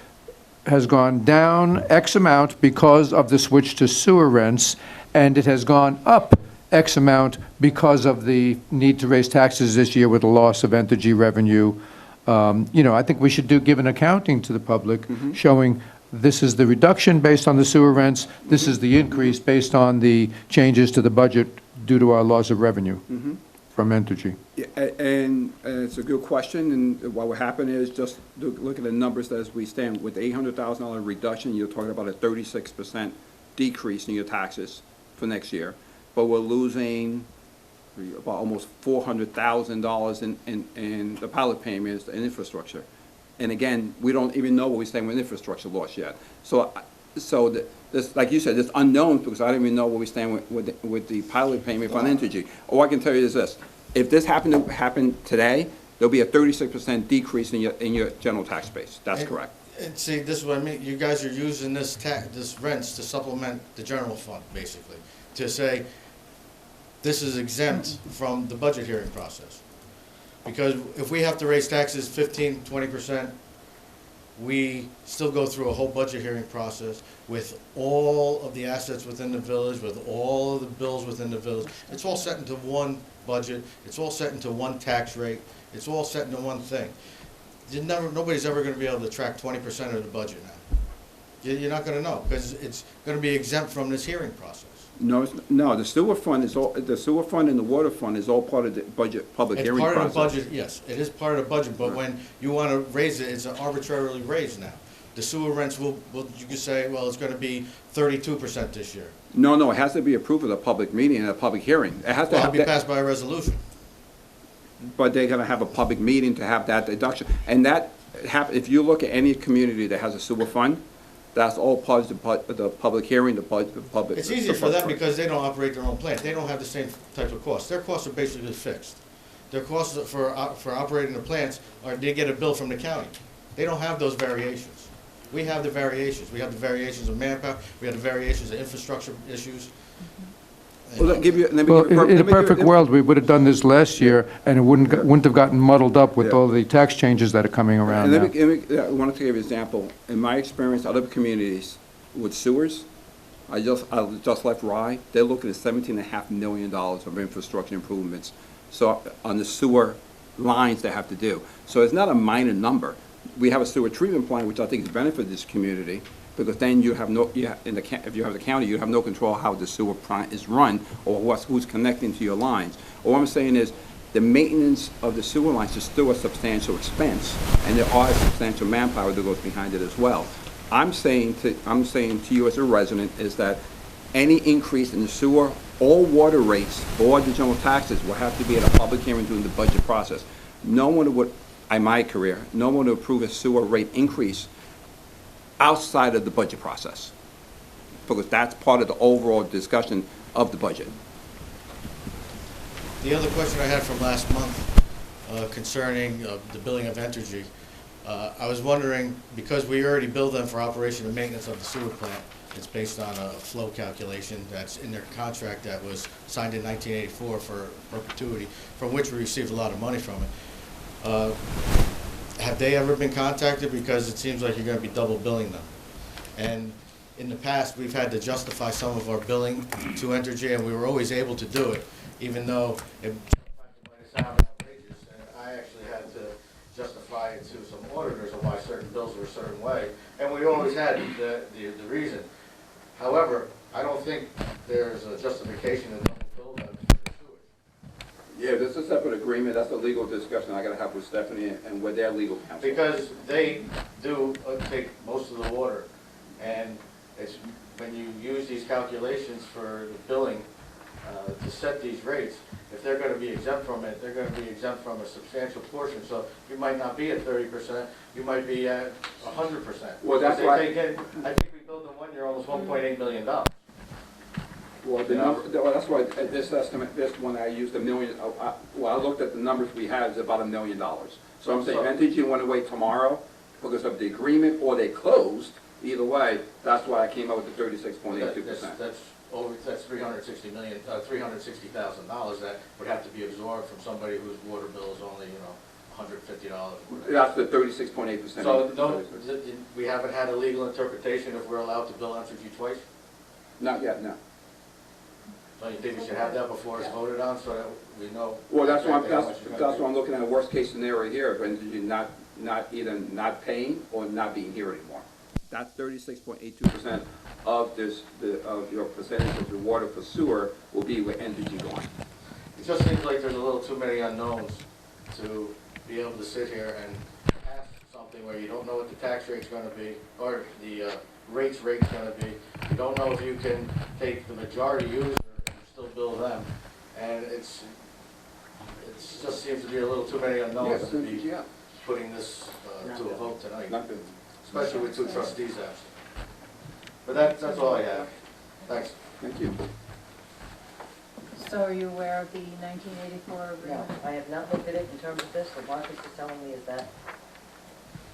has gone down X amount because of the switch to sewer rents, and it has gone up X amount because of the need to raise taxes this year with the loss of Entergy revenue. I think we should give an accounting to the public showing this is the reduction based on the sewer rents, this is the increase based on the changes to the budget due to our loss of revenue from Entergy. Yeah, and it's a good question, and what will happen is just look at the numbers as we stand. With the $800,000 reduction, you're talking about a 36% decrease in your taxes for next year, but we're losing about almost $400,000 in the pilot payments and infrastructure. And again, we don't even know what we're saying with infrastructure loss yet. So this, like you said, there's unknowns because I don't even know what we stand with the pilot payment on Entergy. All I can tell you is this: if this happened to happen today, there'll be a 36% decrease in your general tax base. That's correct. And see, this is what I mean, you guys are using this rents to supplement the general fund, basically, to say, this is exempt from the budget hearing process. Because if we have to raise taxes 15, 20%, we still go through a whole budget hearing process with all of the assets within the village, with all of the bills within the village. It's all set into one budget, it's all set into one tax rate, it's all set into one thing. Nobody's ever gonna be able to track 20% of the budget now. You're not gonna know, because it's gonna be exempt from this hearing process. No, the sewer fund is all, the sewer fund and the water fund is all part of the budget, public It's hearing part process. of the budget, yes, it is part of the budget, but when you want to raise it, it's arbitrarily raised now. The sewer rents will, you could say, well, it's going to be 32% this year. No, it has to be approved at a public meeting and a public hearing. It has to Well, it'll have be passed by a resolution. but they're gonna have a public meeting to have that deduction. And that if you look at any community that has a sewer fund, that's all part of the public hearing, the public. It's easier for them because they don't operate their own plant. They don't have the same type of costs. Their costs are basically fixed. Their costs for operating the plants are, they get a bill from the county. They don't have those variations. We have the variations. We have the variations of manpower, we have the variations of infrastructure issues. Well, let me give you. Well, in a perfect world, we would have done this last year, and it wouldn't have gotten muddled up with Yeah. all the tax changes that are coming around And now. I wanted to give you an example. In my experience, other communities with sewers, I just left Rye, they're looking at $17.5 million of infrastructure improvements. So on the sewer lines they have to do. So it's not a minor number. We have a sewer treatment plant, which I think has benefited this community, because then you have no, if you have the county, you have no control how the sewer plant is run or who's connecting to your lines. All I'm saying is, the maintenance of the sewer lines is still a substantial expense, and there are substantial manpower that goes behind it as well. I'm saying to you as a resident is that any increase in the sewer, all water rates, or the general taxes will have to be at a public hearing during the budget process. No one would, in my career, no one would approve a sewer rate increase outside of the budget process, because that's part of the overall discussion of the budget. The other question I had from last month concerning the billing of Entergy, I was wondering, because we already bill them for operation and maintenance of the sewer plant, it's based on a flow calculation that's in their contract that was signed in 1984 for perpetuity, from which we received a lot of money from it. Have they ever been contacted? Because it seems like you're going to be double billing them. And in the past, we've had to justify some of our billing to Entergy, and we were always able to do it, even though it might sound outrageous. And I actually had to justify it to some auditors of why certain bills were a certain way, and we always had the reason. However, I don't think there's a justification to double bill them for the sewage. Yeah, this is a separate agreement, that's a legal discussion I gotta have with Stephanie and with their legal counsel. Because they do take most of the water, and it's, when you use these calculations for the billing, to set these rates, if they're gonna be exempt from it, they're gonna be exempt from a substantial portion, so you might not be at 30%, you might be at 100%. Well, that's why- I think we billed them 1 year almost $1.8 million. Well, the number, well, that's why this estimate, this one I used $1 million, well, I looked at the numbers we had, it's about $1 million. So I'm saying, if NTG want to wait tomorrow because of the agreement, or they closed, either way, that's why I came up with the 36.82%. That's $360,000 that would have to be absorbed from somebody whose water bill is only, $150. That's the 36.8%. So, no, we haven't had a legal interpretation if we're allowed to bill Entergy twice? Not yet, no. Don't you think we should have that before it's voted on, so that we know? Well, that's why exactly how much you're gonna I'm looking at a worst case scenario here, of NTG not either not paying or not being here anymore. That 36.82% of of your percentage of your water for sewer will be with NTG going. It just seems like there's a little too many unknowns to be able to sit here and pass something where you don't know what the tax rate's gonna be, or the rate's gonna be. You don't know if you can take the majority user and still bill them. And it just seems to be a little too many unknowns to be putting this to a vote tonight, especially with 2 trustees absent. But that's all I have. Thanks. Thank you. So are you aware of the 1984 No, agreement? I have not looked at it in terms of this. What Marcus is telling me is that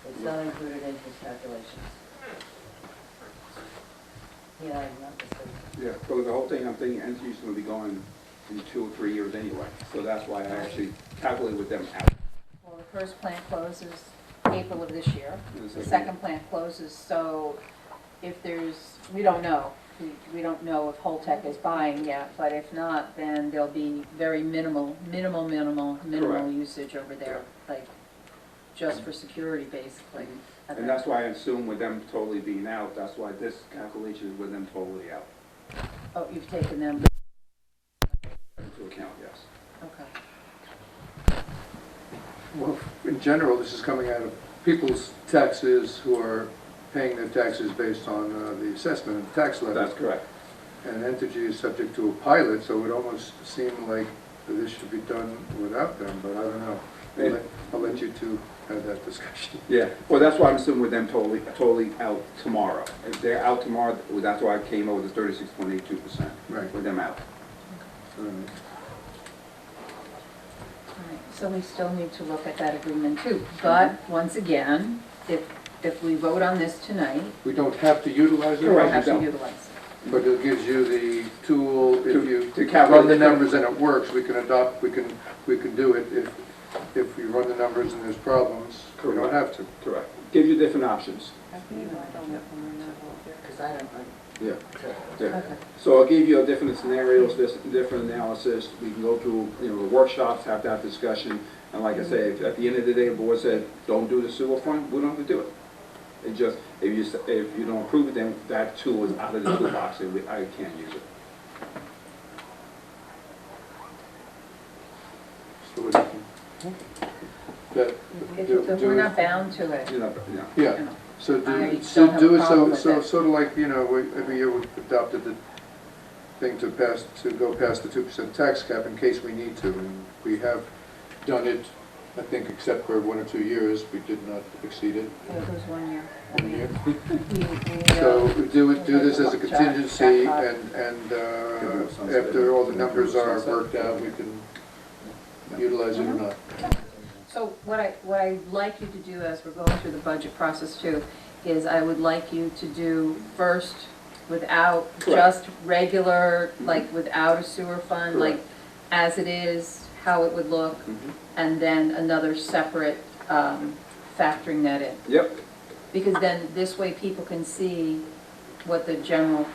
it's not included in his calculations. Yeah, I'm not mistaken. Yeah, so the whole thing, I'm thinking NTG's gonna be going in 2 or 3 years anyway. So that's why I actually calculated with them out. Well, the first plant closes April of this year. And The second plant closes, so if there's, we don't know. We don't know if Holtec is buying yet, but if not, then there'll be very minimal Correct. usage over there, like, just for security, basically. And that's why I assume with them totally being out, that's why this calculation is with them totally out. Oh, you've taken them, Into account, yes. okay. Well, in general, this is coming out of people's taxes who are paying their taxes based on the assessment of the tax levy. That's correct. And Entergy is subject to a pilot, so it would almost seem like this should be done without them, but I don't know. I'll let you two have that discussion. Yeah, well, that's why I'm assuming with them totally out tomorrow. If they're out tomorrow, that's why I came up with the 36.82%. Right. With them out. All right, so we still need to look at that agreement too. But, once again, if if we vote on this tonight, We don't have to utilize it? we Correct. don't have to don't. utilize it. But it gives you the tool, if To you calculate run the the- numbers and it works, we can adopt, we can do it. If we run the numbers and there's problems, we don't have to. Correct. Gives you different options. Because I don't, Yeah. Yeah. Okay. So I'll give you a different scenarios, different analysis. We can go through, the workshops, have that discussion. And like I say, if at the end of the day, the board said, don't do the sewer fund, we don't have to do it. It just, if you don't approve it, then that tool is out of the toolbox, and I can't use it. So what do you think? We're not bound to it. Yeah, you know. so I do don't it, have a problem with so it. sort of like, every year we've adopted the thing to go past the 2% tax cap in case we need to. And we have done it, I think, except for 1 or 2 years, we did not exceed it. It was 1 year. 1 year. We, So we do this as a Jack- contingency, jackpot. and after all the numbers are worked out, we can utilize it or not. So what I'd like you to do as we're going through the budget process too, is I would like you to do first without Correct. just regular, like without a sewer fund, like Correct. as it is, how it would look, and then another separate factoring that in. Yep, Because then this way people can see what the general,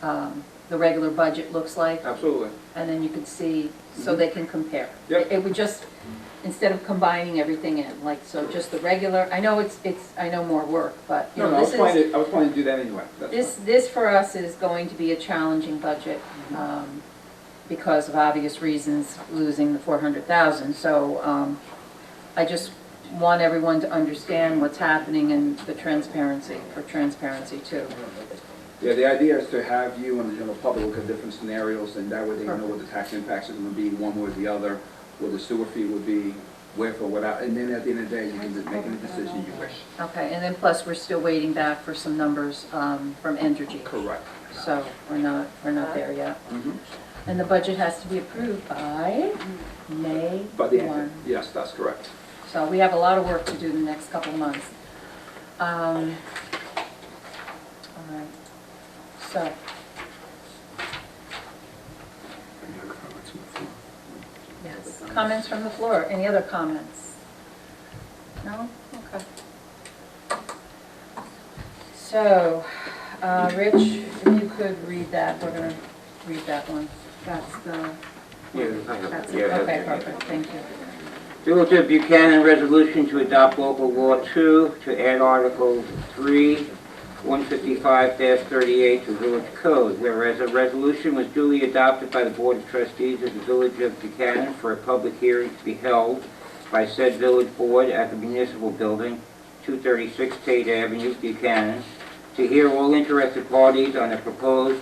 the regular budget looks like, absolutely. and then you could see, so they can compare. Yep. It would just, instead of combining everything in, like, so just the regular, I know I know more work, but, you No, know, I was this planning is, I was planning to do that anyway. That's fine. this for us is going to be a challenging budget, because of obvious reasons, losing the 400,000. So, I just want everyone to understand what's happening and the transparency, for transparency too. Yeah, the idea is to have you and the general public look at different scenarios, and that way they know what the tax impacts are gonna be, one way or the other, what the sewer fee would be, with or without, and then at the end of the day, you can make any decision you wish. Okay, and then plus, we're still waiting back for some numbers from Entergy. Correct. So we're not there yet. Mhm. And the budget has to be approved by May But the, 1. yes, that's correct. So we have a lot of work to do the next couple of months. All right, so, yes, comments from the floor. Any other comments? No? Okay. So, Rich, if you could read that, we're gonna read that one. That's the, that's it. Okay, perfect, thank you. Village of Buchanan resolution to adopt local law 2 to add Article 3, 155-38 to Village Code, whereas a resolution was duly adopted by the Board of Trustees of the Village of Buchanan for a public hearing to be held by said village board at the municipal building, 236 Tate Avenue, Buchanan, to hear all interested parties on a proposed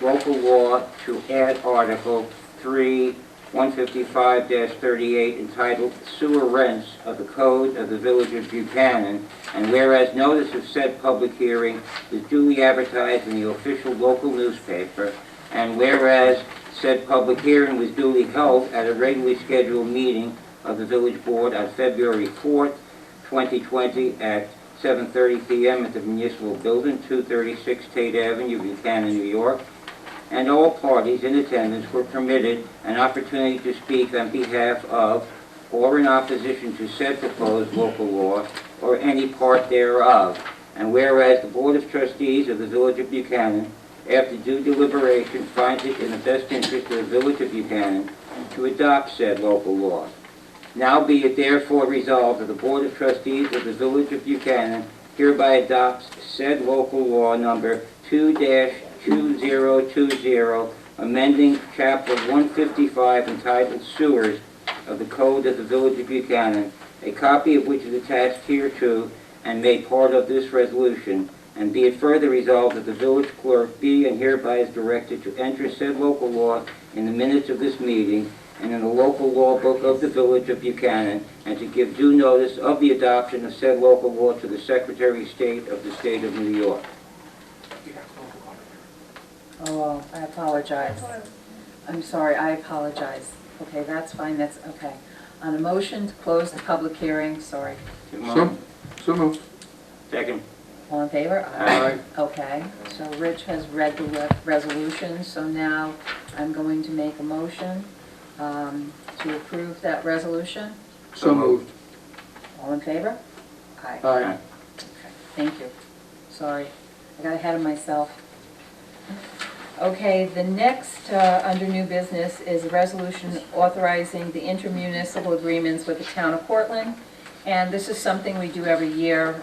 local law to add Article 3, 155-38 entitled Sewer Rents of the Code of the Village of Buchanan, and whereas notice of said public hearing is duly advertised in the official local newspaper, and whereas said public hearing was duly held at a regularly scheduled meeting of the Village Board on February 4th, 2020 at 7:30 p.m. at the Municipal Building, 236 Tate Avenue, Buchanan, New York, and all parties in attendance were permitted an opportunity to speak on behalf of or in opposition to said proposed local law or any part thereof. And whereas the Board of Trustees of the Village of Buchanan, after due deliberation, finds it in the best interest of the Village of Buchanan to adopt said local law. Now be it therefore resolved that the Board of Trustees of the Village of Buchanan hereby adopts said local law number 2-2020, amending Chapter 155 entitled Sewers of the Code of the Village of Buchanan, a copy of which is attached hereto and made part of this resolution, and be it further resolved that the village clerk be and hereby is directed to enter said local law in the minutes of this meeting and in the local law book of the Village of Buchanan, and to give due notice of the adoption of said local law to the Secretary of State of the State of New York. Oh, I apologize. I'm sorry, I apologize. Okay, that's fine, that's, okay. On a motion to close the public hearing, sorry. So moved. Second. All in favor? Aye. Okay, so Rich has read the resolution, so now I'm going to make a motion to approve that resolution. So moved. All in favor? Aye. Aye. Thank you. Sorry, I got ahead of myself. Okay, the next, under new business, is a resolution authorizing the intermunicipal agreements with the town of Portland. And this is something we do every year.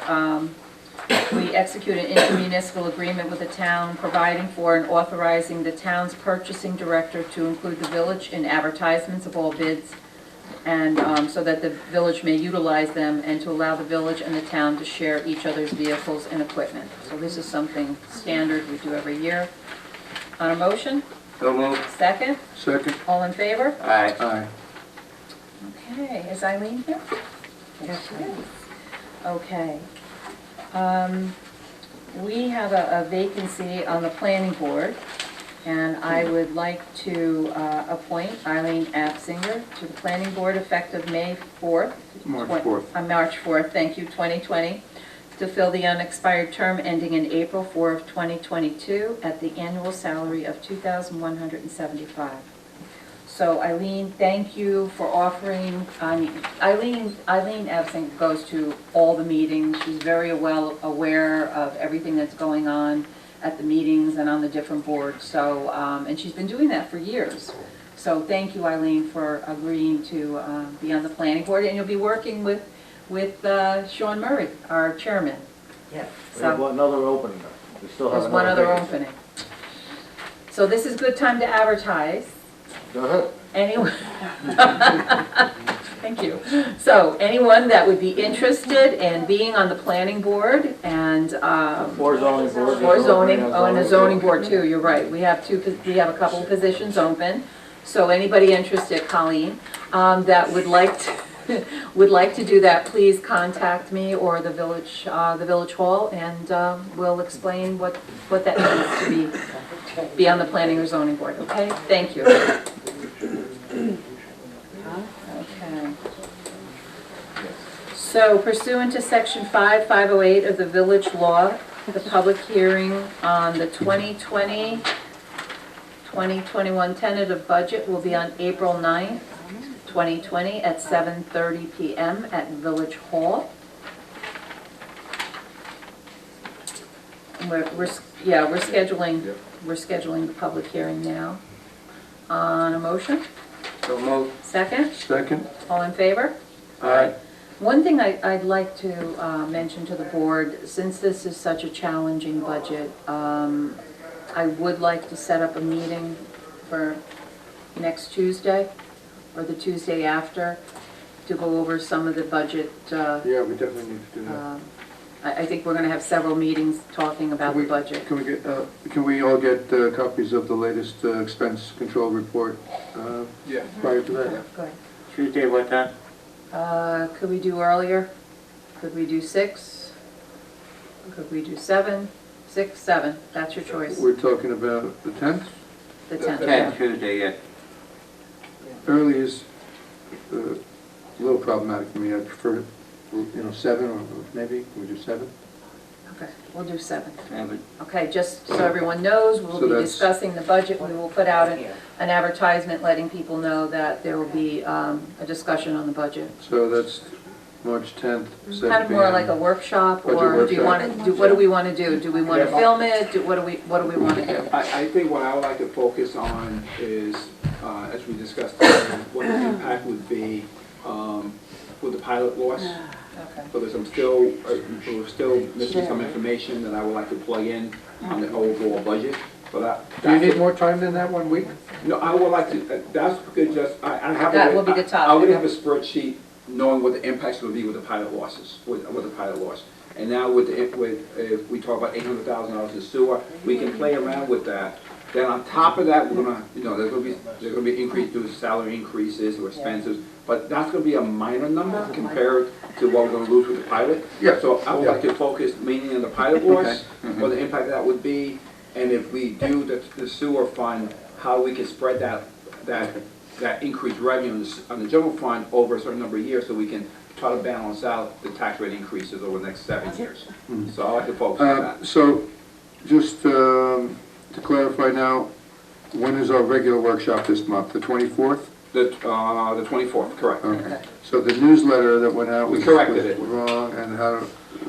We execute an intermunicipal agreement with the town, providing for and authorizing the town's purchasing director to include the village in advertisements of all bids, and so that the village may utilize them, and to allow the village and the town to share each other's vehicles and equipment. So this is something standard we do every year. On a motion? So moved. Second? Second. All in favor? Aye. Aye. Okay, is Eileen here? Yes, she is. Okay. We have a vacancy on the planning board, and I would like to appoint Eileen Apsinger to the planning board effective May 4th. March 4th. March 4th, thank you, 2020, to fill the unexpired term ending in April 4th, 2022, at the annual salary of $2,175. So Eileen, thank you for offering, Eileen Apsinger goes to all the meetings. She's very well aware of everything that's going on at the meetings and on the different boards. So, and she's been doing that for years. So thank you, Eileen, for agreeing to be on the planning board. And you'll be working with Sean Murray, our chairman. Yes. We So- have another opening. We still have There's one other vacancy. opening. So this is good time to advertise. Go ahead. Anyone? Thank you. So anyone that would be interested in being on the planning board and, Or zoning board. or zoning, oh, and the zoning board too, you're right. We have a couple of positions open. So anybody interested, Colleen, that would like to do that, please contact me or the village hall, and we'll explain what that means to be on the planning or zoning board, okay? Thank you. Okay. So pursuant to section 5508 of the village law, the public hearing on the 2020-2021 tentative budget will be on April 9th, 2020 at 7:30 PM at Village Hall. And we're scheduling the public hearing now. On a motion? So moved. Second? Second. All in favor? Aye. One thing I'd like to mention to the board, since this is such a challenging budget, I would like to set up a meeting for next Tuesday, or the Tuesday after, to go over some of the budget. Yeah, we definitely need to do that. I think we're going to have several meetings talking about the budget. Can we all get copies of the latest expense control report Yeah. prior to that? Go ahead. Tuesday, what time? Could we do earlier? Could we do 6? Could we do 7? 6, 7, that's your choice. We're talking about the 10th? The 10th. 10, Tuesday, yeah. Early is a little problematic for me. I prefer, 7 or maybe, can we do 7? Okay, we'll do 7. 7. Okay, just so everyone knows, we'll So be that's- discussing the budget. We will put out an advertisement letting people know that there will be a discussion on the budget. So that's March 10th, 7 Kind of more p.m. like a workshop, Budget or do you workshop. want to, what do we want to do? Do we want to film it? What do we want to do? I think what I would like to focus on is, as we discussed, what the impact would be with the pilot loss. Okay. Because we're still missing some information that I would like to plug in on the overall budget. But Do you need more time than that, 1 week? No, I would like to, that's good, I have. That will be the topic. I already have a spreadsheet knowing what the impacts will be with the pilot losses, with the pilot loss. And now if we talk about $800,000 in sewer, we can play around with that. Then on top of that, we're gonna, there's gonna be increase due to salary increases or expenses, but that's gonna be a minor number compared to what we're gonna lose with the pilot. Yeah. So I would like to focus mainly on the pilot loss, Okay. Mhm. what the impact of that would be, and if we do the sewer fund, how we can spread that increased revenue on the general fund over a certain number of years, so we can try to balance out the tax rate increases over the next 7 years. So I like to focus on that. So, just to clarify now, when is our regular workshop this month, the 24th? The 24th, correct. Okay. So the newsletter that went out We was corrected it. wrong, and how,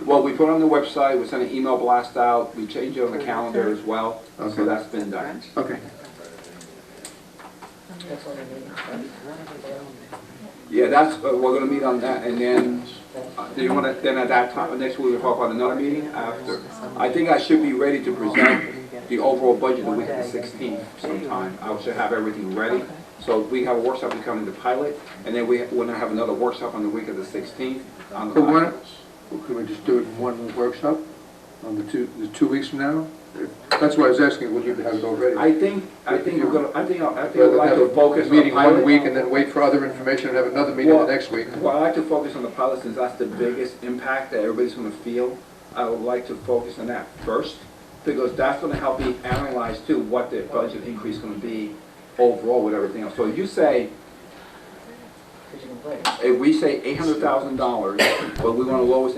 Well, we put it on the website, we sent an email blast out, we changed it on the calendar as well, Okay. so that's been done. okay. Yeah, that's, we're gonna meet on that, and then, do you wanna, then at that time, next week we'll talk about another meeting after? I think I should be ready to present the overall budget the week of the 16th sometime. I should have everything ready. So we have a workshop becoming the pilot, and then we're gonna have another workshop on the week of the 16th on the But why pilot. Could we just do it in one workshop, on the 2 weeks from now? That's why I was asking, would you have it already? I think we're gonna, I think I'd Rather like than to have focus a on the meeting one pilot. week and then wait for other information and have another meeting the next week. Well, I like to focus on the pilot since that's the biggest impact that everybody's gonna feel. I would like to focus on that first, because that's gonna help me analyze too what the budget increase is gonna be overall with everything else. So you say, if we say $800,000, but we wanna lower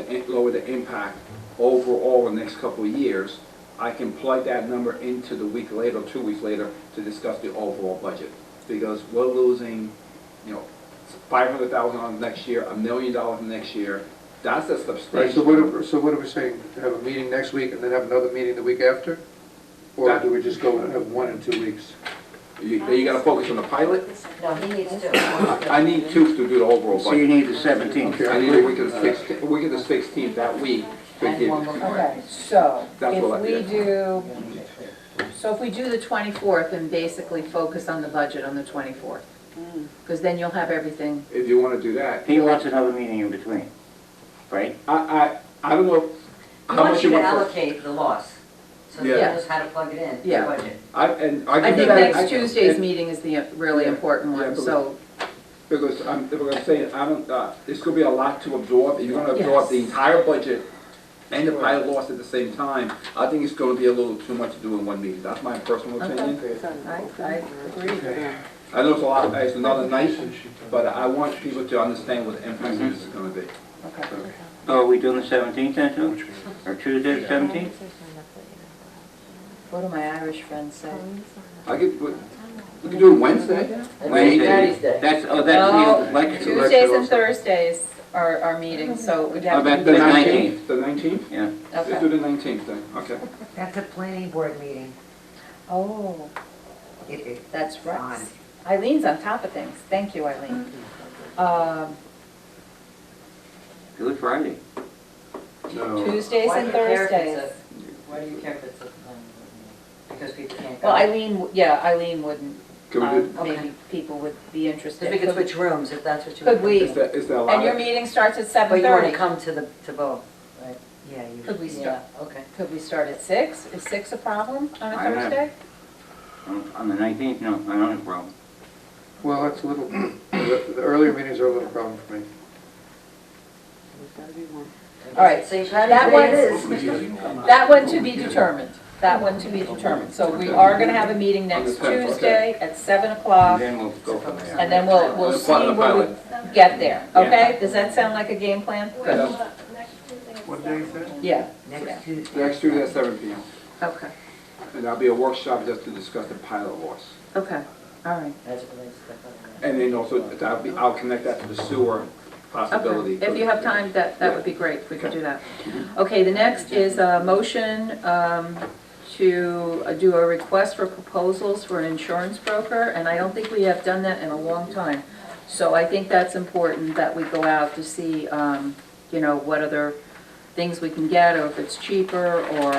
the impact overall in the next couple of years, I can plug that number into the week later, or 2 weeks later, to discuss the overall budget. Because we're losing, you know, $500,000 next year, $1 million next year. That's a Right, substantial. so what are we saying, have a meeting next week and then have another meeting the week after? Or That- do we just go and have one in 2 weeks? You gotta focus on the pilot. No, he needs to. I need two to do the overall So you budget. need the 17th. I need a week of the 16th that week to give. Okay, so That's what I if we did. do, so if we do the 24th and basically focus on the budget on the 24th, because then you'll have everything. If you wanna do that. He wants another meeting in between, right? I don't know He how wants much you you to want. allocate the loss, so he Yeah. knows how to plug it in, the Yeah. budget. I I can do think that. next Tuesday's meeting is the really Yeah. important Yeah, one, but- so, Because if I'm saying, it's gonna be a lot to absorb. If you're gonna absorb the Yes. entire budget and the pilot loss at the same time, I think it's gonna be a little too much to do in one meeting. That's my personal opinion. I agree. I know it's a lot, it's another night, but I want people to understand what the impact of this is gonna be. Okay. Oh, are we doing the 17th then too? Or Tuesday the 17th? What do my Irish friends say? We could do it Wednesday. Wednesday. That's No, the election. Tuesdays and Thursdays are our meetings, so we'd have to about do The the that. 19th, the 19th? Yeah. Let's do Okay. the 19th then, okay. That's a planning board meeting. Oh, It- that's it's right. on. Eileen's on top of things. Thank you, Eileen. Do it Friday. No. Tuesdays Why do and you care if it's Thursdays. Why do you care if it's a planning board meeting? Because people can't go? Well, Eileen wouldn't. Can we do, Okay. Maybe people would be interested. So we could switch rooms if that's what you. Could we? is that And allowed? your meeting starts at But you want 7:30. to come to both, right? Yeah, you. Could we yeah, start? Okay. Could we start at 6? Is 6 a problem on a I have- Thursday? On the 19th, no, I don't have a problem. Well, that's a little, the earlier meetings are a little problem for me. All right, So you try to that say one it is. That one to be determined. That one to be determined. So we are gonna have a meeting next On the 10th, okay. Tuesday at 7 And o'clock, then we'll go from there. and then we'll see On the where we pilot. get there, okay? Does that sound like a game plan? Good. What day is that? Yeah, Next Tuesday. Next Tuesday at 7 PM. okay, And that'll be a workshop just to discuss the pilot loss. okay, all right. As it relates to the. And then also, I'll connect that to the sewer possibility. Okay, if you have time, that would be great, if we could do that. Okay, the next is a motion to do a request for proposals for an insurance broker, and I don't think we have done that in a long time. So I think that's important, that we go out to see, you know, what other things we can get, or if it's cheaper, or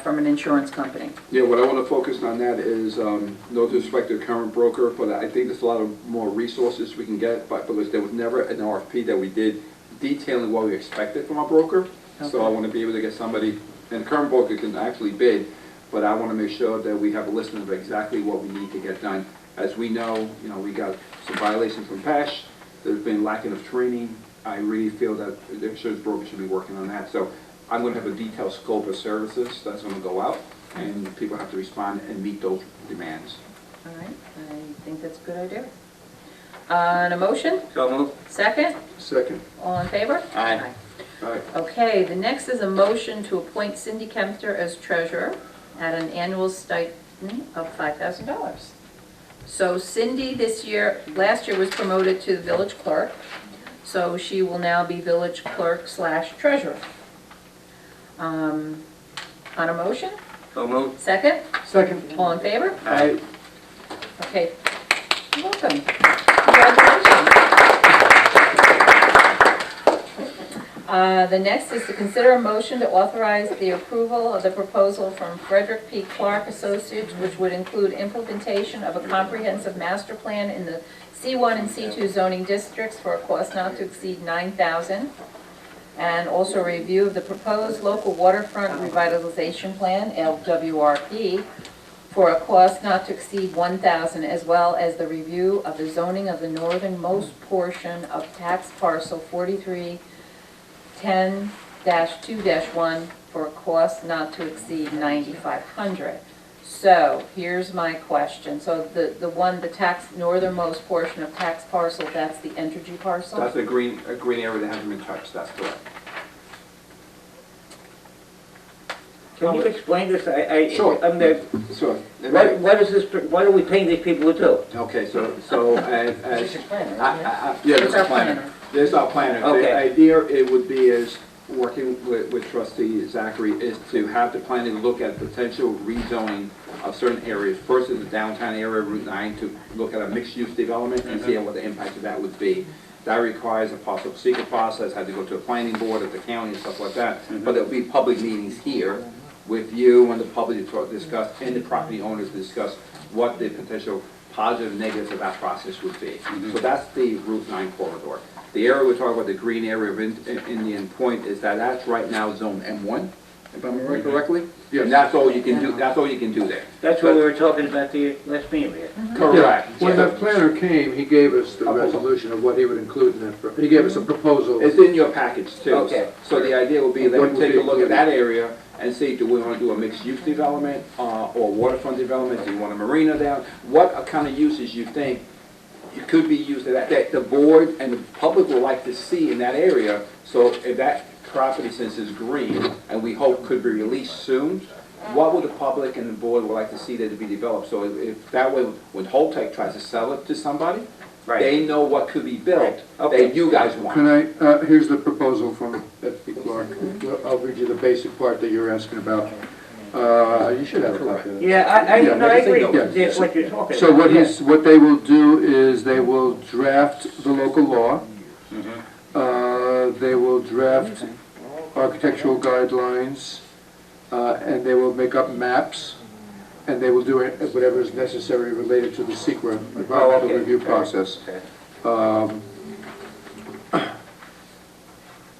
from an insurance company. Yeah, what I want to focus on that is, no disrespect to the current broker, but I think there's a lot of more resources we can get, but because there was never an RFP that we did detailing what we expected from our broker. So I want to be able to get somebody, and the current broker can actually bid, but I want to make sure that we have a list of exactly what we need to get done. As we know, you know, we got some violations from PASH, there's been lacking of training. I really feel that the insurance broker should be working on that. So I'm going to have a detailed scope of services that's going to go out, and people have to respond and meet those demands. All right, I think that's a good idea. On a motion? So moved. Second? Second. All in favor? Aye. Aye. Okay, the next is a motion to appoint Cindy Kempter as treasurer at an annual stipend of $5,000. So Cindy last year was promoted to village clerk, so she will now be village clerk / treasurer. On a motion? So moved. Second? Second. All in favor? Aye. Okay, you're welcome. Congratulations. The next is to consider a motion to authorize the approval of the proposal from Frederick P. Clark Associates, which would include implementation of a comprehensive master plan in the C1 and C2 zoning districts for a cost not to exceed $9,000, and also a review of the proposed local waterfront revitalization plan, LWRP, for a cost not to exceed $1,000, as well as the review of the zoning of the northernmost portion of tax parcel 4310-2-1 for a cost not to exceed $9,500. So here's my question. So the northernmost portion of tax parcel, that's the Entergy parcel? That's a green area that hasn't been touched, that's correct. Can you explain this? Sure. Sure. What is this, what are we paying these people to do? Okay, so, Just explain it, isn't it? yeah, It's this is our planner. planner. This is our planner. Okay. The idea, it would be is, working with trustee Zachary, is to have the planning look at potential rezoning of certain areas. First is the downtown area, Route 9, to look at a mixed-use development and see what the impact of that would be. That requires a possible secret process, had to go to a planning board of the county and stuff like that. But there'll be public meetings here with you and the public to discuss, and the property owners to discuss what the potential positive and negatives of that process would be. So that's the Route 9 corridor. The area we're talking about, the green area of Indian Point, is that's right now zone M1, if I'm remembering correctly? And that's all you can do, that's all you can do there. That's what we were talking about the last meeting we had. Correct. When the planner came, he gave us the resolution of what he would include in that, he gave us a proposal. It's in your package too. Okay. So the idea would be that What we would take be a look at included? that area and see, do we want to do a mixed-use development or waterfront development? Do you want a marina down? What kind of uses you think it could be used that the board and the public would like to see in that area? So if that property, since it's green, and we hope could be released soon, what would the public and the board would like to see that to be developed? So if that way, when Holtec tries to sell it to somebody, they know what could be built that you guys want. Can I, here's the proposal from F.P. Clark. I'll read you the basic part that you're asking about. You should have a copy of it. Yeah, I agree Yeah. with what you're talking So about. what they will do is they will draft the local law. They will draft architectural guidelines, and they will make up maps, and they will do whatever is necessary related to the SEQRA environmental review process.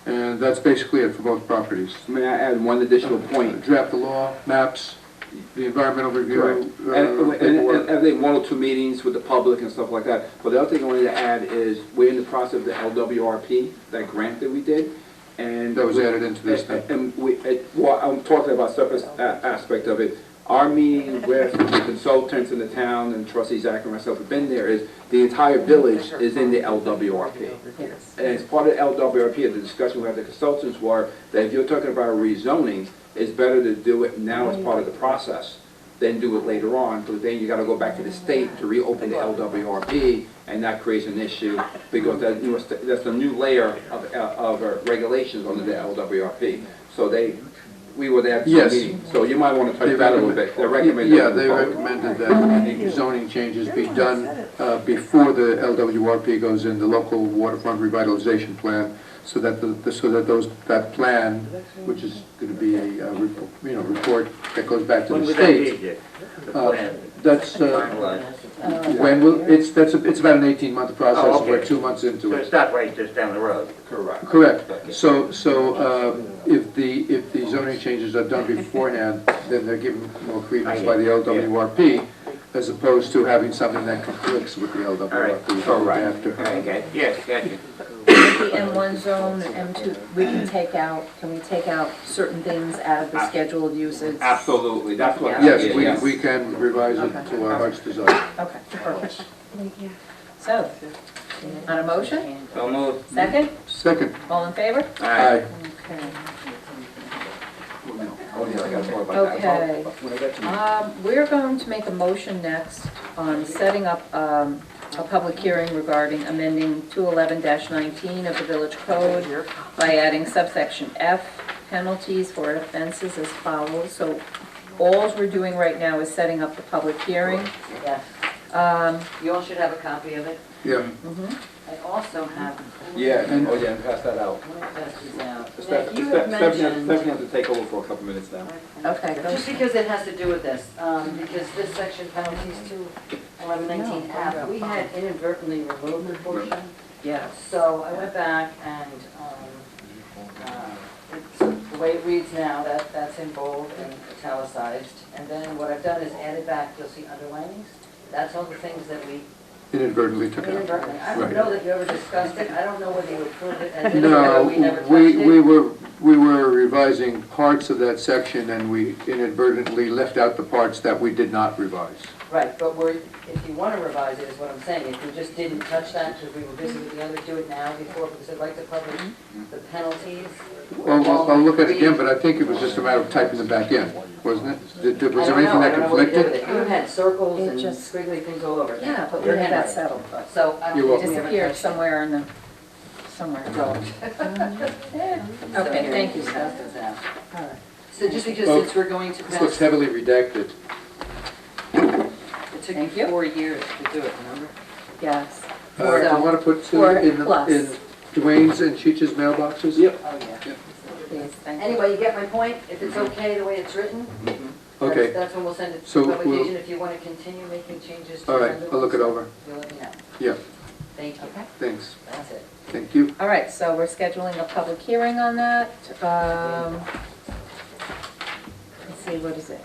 And that's basically it for both properties. May I add one additional point? Draft the law, maps, the environmental review. And I think 1 or 2 meetings with the public and stuff like that. But the other thing I wanted to add is, we're in the process of the LWRP, that grant that we did. And That was added into this thing. And well, I'm talking about surface aspect of it. Our meeting with the consultants in the town, and trustee Zach and myself have been there, is the entire village is in the LWRP. And as part of the LWRP, the discussion we had with the consultants were that if you're talking about rezoning, it's better to do it now as part of the process than do it later on, because then you gotta go back to the state to reopen the LWRP, and that creates an issue, because that's a new layer of regulations under the LWRP. So we were there at Yes. the meeting, so you might want to touch that a little bit. They recommended. Yeah, they recommended that any zoning changes be done before the LWRP goes in, the local waterfront revitalization plan, so that that plan, which is going to be a report that goes back to When the would that be, state. Dick? The plan? That's Finalized. it's about an 18-month process. Oh, okay. We're 2 months into So it. it's not right just down the road? Correct. Correct. So if the zoning changes are done beforehand, then they're given more credence by the LWRP, as opposed to having something that conflicts with the LWRP. Correct. After. Okay, yes, gotcha. The M1 zone, M2, can we take out certain things out of the scheduled uses? Absolutely, that's what. Yes, we can revise it to our heart's desire. Okay, perfect. So, on a motion? So moved. Second? Second. All in favor? Aye. Okay. Oh, yeah, I got more about that. Okay. When I get to We're going to make a motion next on setting up a public hearing regarding amending 211-19 of the Village Code by adding subsection F, penalties for offenses as follows. So all we're doing right now is setting up the public hearing. Yes, Um, you all should have a copy of it. Yeah. mhm. I also have. Yeah, and pass that out. Let me pass these out. Steph- Nick, you Steph- had mentioned. Stephanie has to take over for a couple minutes now. Okay, go Just ahead. because it has to do with this, because this section penalties to 1119F, we had inadvertently removed the portion. Yes. So I went back and, the way it reads now, that's in bold and italicized. And then what I've done is added back, you'll see underlinings. That's all the things that we Inadvertently took out. inadvertently, I don't Right. know that you ever discussed it, I don't know whether you approved it, and then we never touched we it. we were revising parts of that section, and we inadvertently left out the parts that we did not revise. Right, but if you want to revise it, is what I'm saying, if we just didn't touch that because we were busy with the other, do it now before, because I'd like to publish the penalties. Well, I'll look at it again, but I think it was just a matter of typing them back in, wasn't it? Was there anything that I don't know what you did with conflicted? it. You had circles It and just- squiggly things all over. Yeah, but we Your had that handwriting. settled, but So, I don't You're think it we ever disappeared touched it. somewhere in the, somewhere. Okay, thank you, So, Steph. pass those out. All right. So just because Well, since we're going to This looks pass, heavily redacted. it took Thank you you. 4 years to do it, remember? Yes. Do you want to put two Or in plus. Dwayne's and Cheech's mailboxes? Yep. Oh, yeah. Please, thank you. Anyway, you get my point? If it's okay the way it's written, Okay, that's when we'll send it So to we'll- publication. If you want to continue making changes to all right, amend I'll look it over. you'll let me know. Yeah, Thank you. Okay. thanks. That's it. Thank you. All right, so we're scheduling a public hearing on that. Let's see, what is it?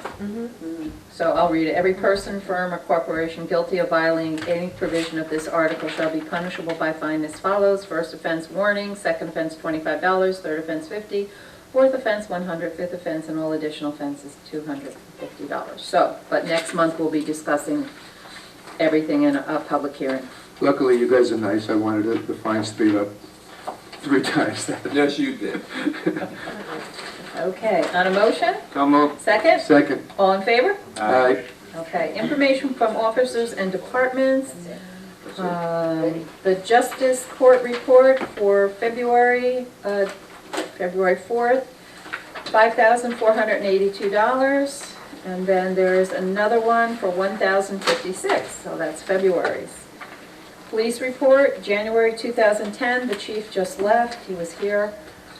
So I'll read it. Every person, firm, or corporation guilty of violating any provision of this article shall be punishable by fine as follows. First offense, warning. Second offense, $25. Third offense, $50. Fourth offense, $100. Fifth offense, and all additional offenses, $250. So, but next month we'll be discussing everything in a public hearing. Luckily, you guys are nice. I wanted the fines to be up 3 times that. Yes, you did. Okay, on a motion? So moved. Second? Second. All in favor? Aye. Okay, information from officers and departments. The Justice Court report for February 4th, $5,482. And then there's another one for $1,056, so that's February's. Police report, January 2010, the chief just left, he was here.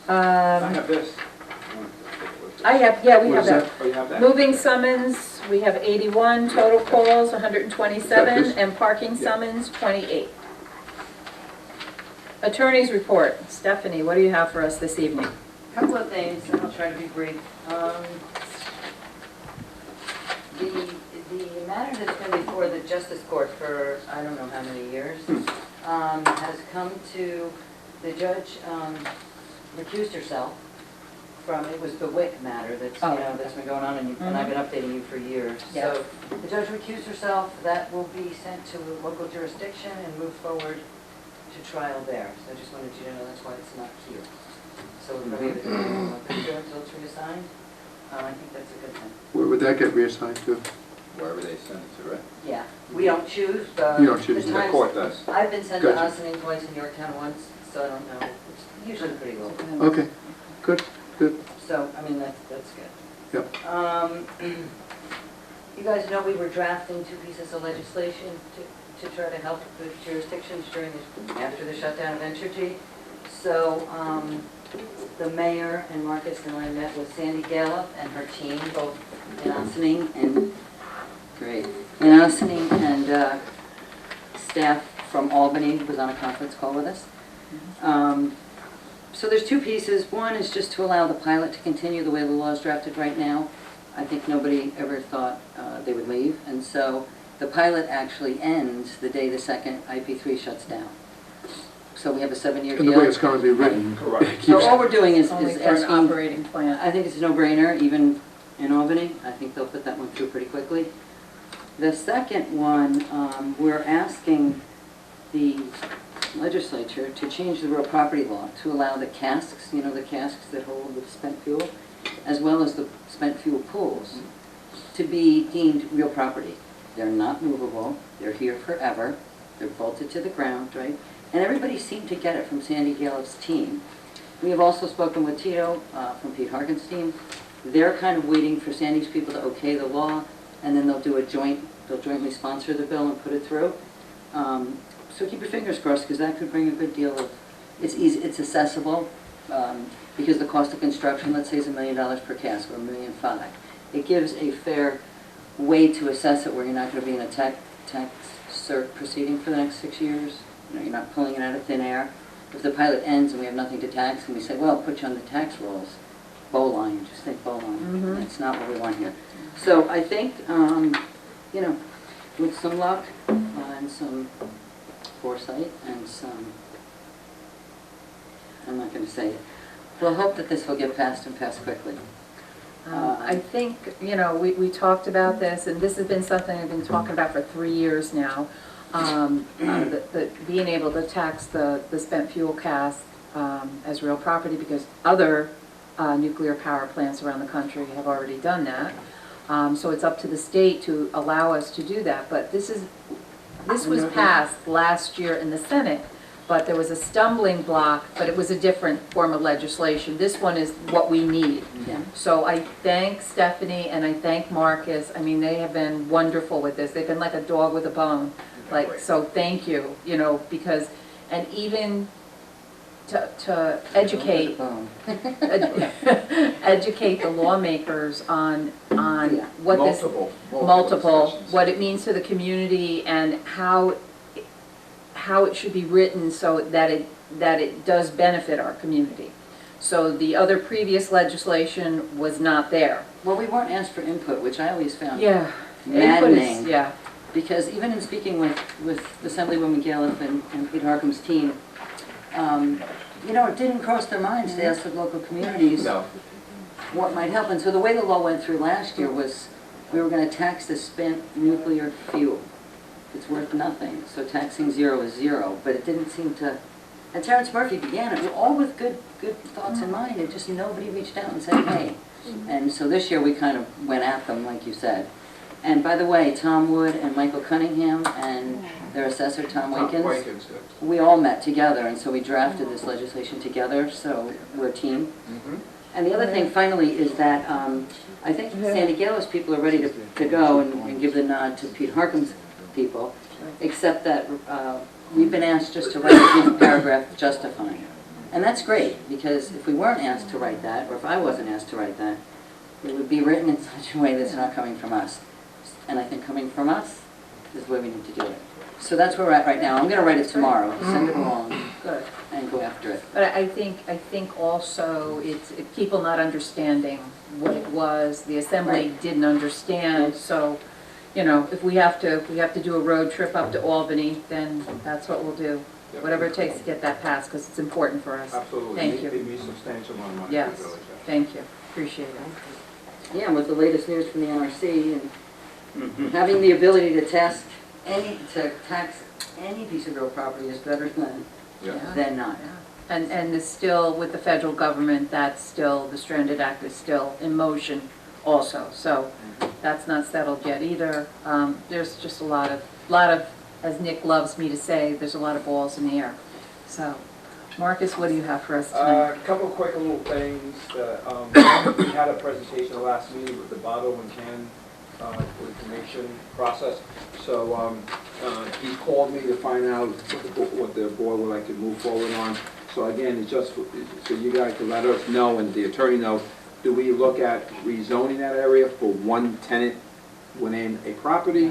I have this. We What have is that. Oh, you have that? Moving summons, we have 81, total calls, 127, Is that and parking summons, 28. Attorney's report. Stephanie, what do you have for us this evening? Couple of things, and I'll try to be brief. The matter that's been before the Justice Court for, I don't know how many years, has come to, the judge recused herself from, it was the WIC matter that's, Oh, that's been going on, and I've been updating you for years. Yeah. So the judge recused herself, that will be sent to a local jurisdiction and move forward to trial there. So I just wanted you to know that's why it's not here. So we're going to leave it until it's reassigned. I think that's a good thing. Where would that get reassigned to? Wherever they send it to, right? Yeah, we don't choose. You don't choose. the The times- court does. I've been sent to Gotcha. Austining twice and Yorktown once, so I don't know. It's usually pretty low. Okay, good, good. So, I mean, that's good. Yep. You guys know we were drafting 2 pieces of legislation to try to help the jurisdictions after the shutdown of Entergy. So, the mayor and Marcus and I met with Sandy Gallup and her team, both in Austining and, staff from Albany was on a conference call with us. So there's 2 pieces. One is just to allow the pilot to continue the way the law is drafted right now. I think nobody ever thought they would leave, and so the pilot actually ends the day the second IP3 shuts down. So we have a 7-year deal. And the way it's currently written. Correct. So all we're doing is Only for an asking, operating plan. I think it's a no-brainer, even in Albany. I think they'll put that one through pretty quickly. The second one, we're asking the legislature to change the real property law to allow the casks, you know, the casks that hold the spent fuel, as well as the spent fuel pools, to be deemed real property. They're not movable, they're here forever, they're bolted to the ground, right? And everybody seemed to get it from Sandy Gale's team. We have also spoken with Tito from Pete Harkin's team. They're kind of waiting for Sandy's people to okay the law, and then they'll jointly sponsor the bill and put it through. So keep your fingers crossed, because that could bring a good deal of, it's easy, it's accessible, because the cost of construction, let's say, is $1 million per cask, or $1.5 million. It gives a fair way to assess it, where you're not going to be in a tax cert proceeding for the next 6 years. You know, you're not pulling it out of thin air. If the pilot ends and we have nothing to tax, and we say, well, put you on the tax rolls, bowline, just think bowline. That's not what we want here. So I think, you know, with some luck and some foresight and some, I'm not going to say it, we'll hope that this will get passed and passed quickly. I think, you know, we talked about this, and this has been something I've been talking about for 3 years now. Being able to tax the spent fuel cask as real property, because other nuclear power plants around the country have already done that. So it's up to the state to allow us to do that. But this was passed last year in the Senate, but there was a stumbling block, but it was a different form of legislation. This one is what we need. Yeah. So I thank Stephanie and I thank Marcus. I mean, they have been wonderful with this. They've been like a dog with a bone. Like, so thank you, you know, because, and even to educate, educate the lawmakers on what this, what it means to the community, and how it should be written so that it does benefit our community. So the other previous legislation was not there. Well, we weren't asked for input, which I always found Yeah. maddening. Yeah. Because even in speaking with Assemblywoman Gallup and Pete Harkin's team, you know, it didn't cross their minds to ask the local communities what might help. And so the way the law went through last year was we were going to tax the spent nuclear fuel. It's worth nothing, so taxing zero is zero. But it didn't seem to, and Terrence Murphy began it all with good thoughts in mind, and just nobody reached out and said, hey. And so this year we kind of went at them, like you said. And by the way, Tom Wood and Michael Cunningham and their assessor, Tom Wakins, we all met together, and so we drafted this legislation together, so we're a team. And the other thing, finally, is that I think Sandy Gale's people are ready to go and give the nod to Pete Harkin's people, except that we've been asked just to write a brief paragraph justifying it. And that's great, because if we weren't asked to write that, or if I wasn't asked to write that, it would be written in such a way that's not coming from us. And I think coming from us is the way we need to do it. So that's where we're at right now. I'm going to write it tomorrow, send it along, and go after it. But I think also it's people not understanding what it was. The assembly didn't understand. So, you know, if we have to do a road trip up to Albany, then that's what we'll do. Whatever it takes to get that passed, because it's important for us. Absolutely. Thank you. It means substantial amount of money. Yes. Thank you. Appreciate it. Yeah, and with the latest news from the NRC and having the ability to tax any piece of real property is better than not. And it's still, with the federal government, that's still, the Stranded Act is still in motion also. So that's not settled yet either. There's just a lot of, as Nick loves me to say, there's a lot of balls in the air. So, Marcus, what do you have for us tonight? A couple of quick little things. We had a presentation last meeting with the bottle and can information process. So He called me to find out what the board would like to move forward on. So again, it's just so you guys can let us know and the attorney know, do we look at rezoning that area for one tenant within a property?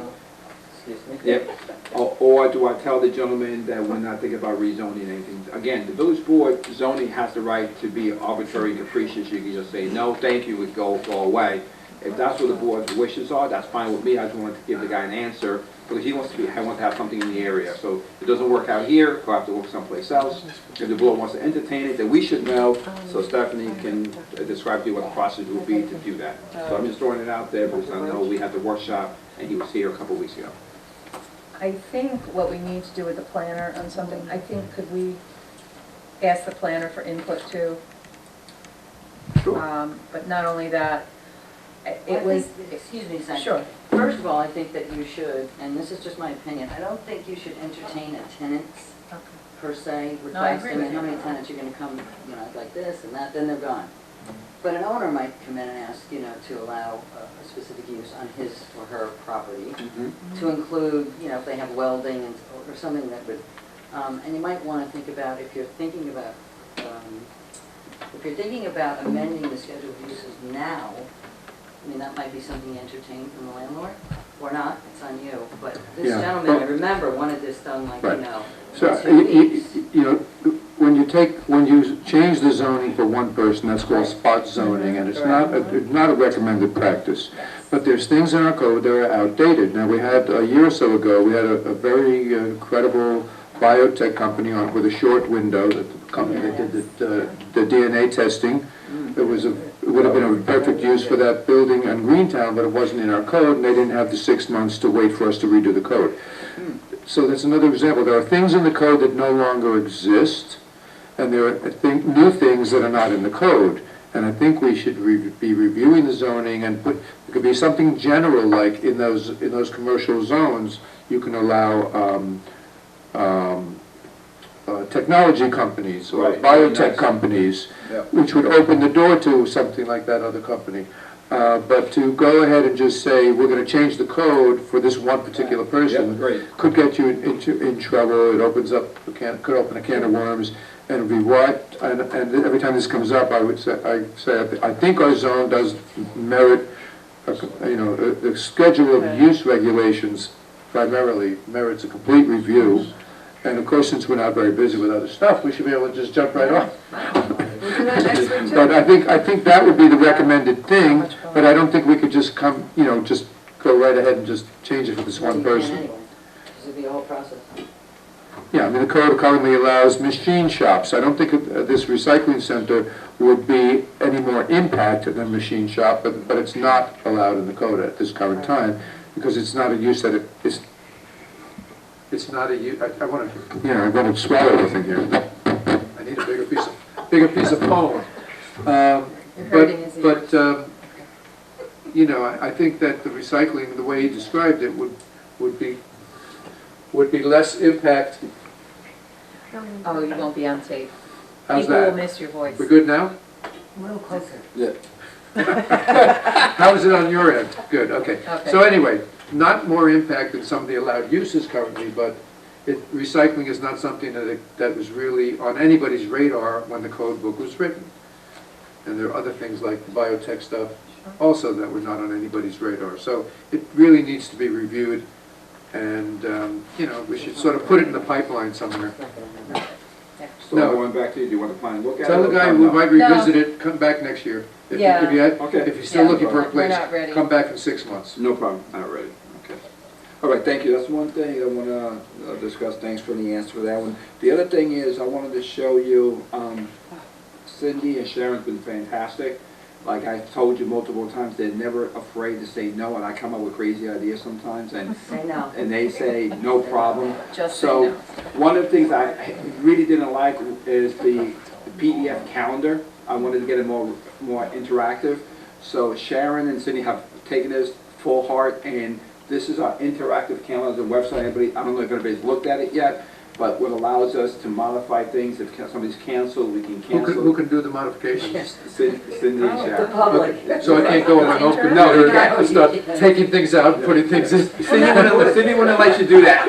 Excuse me? Yep. Or do I tell the gentleman that we're not thinking about rezoning anything? Again, the village board zoning has the right to be arbitrary and capricious. You can just say, no, thank you, and go away. If that's what the board's wishes are, that's fine with me. I just wanted to give the guy an answer, because he wants to have something in the area. So if it doesn't work out here, he'll have to work someplace else. If the board wants to entertain it, then we should know, so Stephanie can describe to you what the process will be to do that. So I'm just throwing it out there, because I know we had the workshop, and he was here a couple weeks ago. I think what we need to do with the planner on something, I think, could we ask the planner for input too? But not only that, it was, Excuse me a second. sure, First of all, I think that you should, and this is just my opinion, I don't think you should entertain a tenant's per se No, I request. agree I mean, with how you. many tenants are gonna come, you know, like this and that, then they're gone. But an owner might come in and ask, you know, to allow a specific use on his or her property, to include, you know, if they have welding and, or something that would, and you might wanna think about, if you're thinking about amending the schedule of uses now, I mean, that might be something you entertain from the landlord, or not, it's on you. But this Yeah. gentleman, I remember, wanted this done like, Right. you know, So, in 2 weeks. you know, when you change the zoning for one person, that's called spot zoning, and it's not a recommended practice. But there's things in our code that are outdated. Now, we had, a year or so ago, we had a very credible biotech company on, with a short window, the company that did the DNA testing. It would have been a perfect use for that building in Greentown, but it wasn't in our code, and they didn't have the 6 months to wait for us to redo the code. So that's another example. There are things in the code that no longer exist, and there are new things that are not in the code. And I think we should be reviewing the zoning and it could be something general, like in those commercial zones, you can allow technology companies or Right. biotech companies, Yep. which would open the door to something like that other company. But to go ahead and just say, we're gonna change the code for this one particular person, Yep, great. could get you in trouble. It opens up, could open a can of worms, and it'd be what, and every time this comes up, I think our zone does merit, you know, the schedule of use regulations primarily merits a complete review. And of course, since we're not very busy with other stuff, we should be able to just jump right off. we'll do that next week too. But I think that would be the recommended thing, but I don't think we could just just go right ahead and just change it for this one You can person. anyway, 'cause it'd be a whole process. Yeah, I mean, the code currently allows machine shops. I don't think this recycling center would be any more impact than machine shop, but it's not allowed in the code at this current time, because it's not a use that it's not a use, I want to, I'm going to swallow everything here. I need a bigger piece of foam. You know, I think that the recycling, the way he described it, would be less impact. Oh, you won't be on tape. How's People will that? miss your voice. We're good now? A little closer. Yeah. How is it on your end? Good, okay. Okay. So anyway, not more impact than some of the allowed uses currently, but recycling is not something that was really on anybody's radar when the code book was written. And there are other things like the biotech stuff also that were not on anybody's radar. So it really needs to be reviewed, and you know, we should sort of put it in the pipeline somewhere. So No. going back to you, do you want to plan and look at it? Tell the or guy come we up? might revisit it, come back next year. If Yeah. Okay. you're still Yeah, looking for a we're place, not ready. come back in 6 months. No problem, not ready, okay. All right, thank you, that's one thing I want to discuss, thanks for the answer for that one. The other thing is, I wanted to show you, Cindy and Sharon's been fantastic. Like I've told you multiple times, they're never afraid to say no, and I come up with crazy ideas sometimes, and Say no. they say, no problem. Just say So, no. one of the things I really didn't like is the PDF calendar. I wanted to get it more interactive. So Sharon and Cindy have taken this full heart, and this is our interactive calendar website. I don't know if anybody's looked at it yet, but what allows us to modify things. If somebody's canceled, we can cancel. Who can do the modifications? Cindy and The Sharon. public. So I can't go on my home Internet? No, you computer can't. and start taking things out and putting things in. Cindy wouldn't let you do that.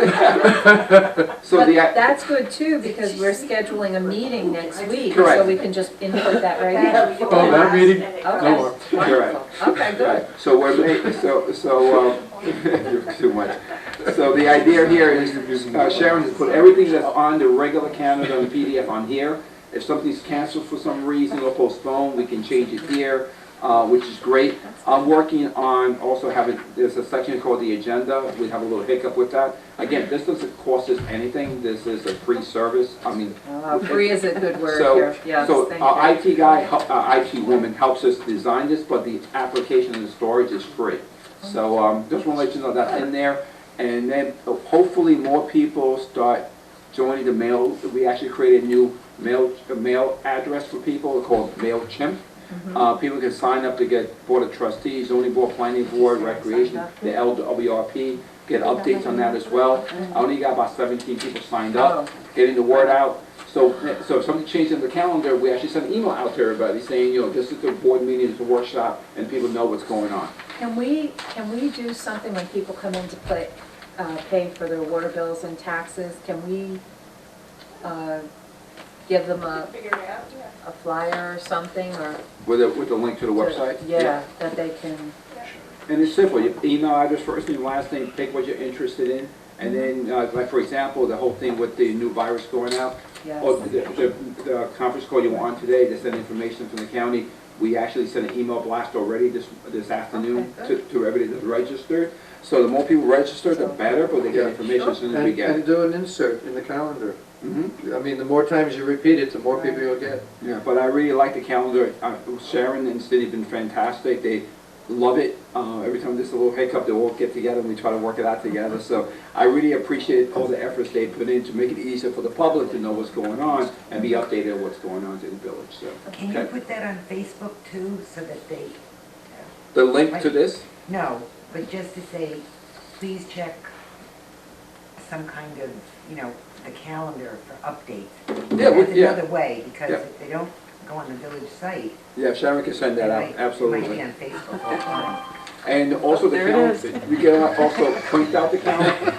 So But the, that's good too, because we're scheduling a meeting next week, so Correct. we can just input that right in. Oh, that meeting? Okay. No more. correct. Okay, good. Right. So we're, you're too much. So the idea here is, Sharon has put everything that's on the regular calendar on the PDF on here. If something's canceled for some reason or postponed, we can change it here, which is great. I'm working on also there's a section called the agenda. We have a little hiccup with that. Again, this doesn't cost us anything. This is a free service. I mean, Free is a good word so, here, yes, so thank our you. IT guy, IT woman helps us design this, but the application and the storage is free. So just want to let you know that's in there. And then hopefully more people start joining the mail. We actually created a new mail address for people called MailChimp. People can sign up to get Board of Trustees, Zoning Board, Planning Board, Recreation, the LWRP, get updates on that as well. I only got about 17 people signed up, getting the word out. So if something changes in the calendar, we actually send an email out to everybody saying, you know, this is the board meeting, it's a workshop, and people know what's going on. Can we do something when people come in to pay for their water bills and taxes? Can we give them a flyer or something, or? With a link to the website? Yeah, that they can. And it's simple, your email address, first name, last name, pick what you're interested in, and then, like for example, the whole thing with the new virus going out, Yes. or the conference call you were on today, they send information from the county. We actually sent an email blast already this afternoon to everybody that's registered. So the more people register, the better, but they get information as soon as we get And it. do an insert in the calendar. Mhm. I mean, the more times you repeat it, the more people you'll get. Yeah, but I really like the calendar. Sharon and Cindy have been fantastic. They love it. Every time there's a little hiccup, they all get together and we try to work it out together. So I really appreciate all the efforts they put in to make it easier for the public to know what's going on and be updated on what's going on in the village. So, Can you put that on Facebook too, so that they, the link to this? no, but just to say, please check some kind of, you know, the calendar for updates. Yeah, That's yeah. another way, because Yeah. if they don't go on the village site, Yeah, Sharon can send they that out, might be absolutely. on Facebook all the time. And also the There it calendar, we can also print out the calendar.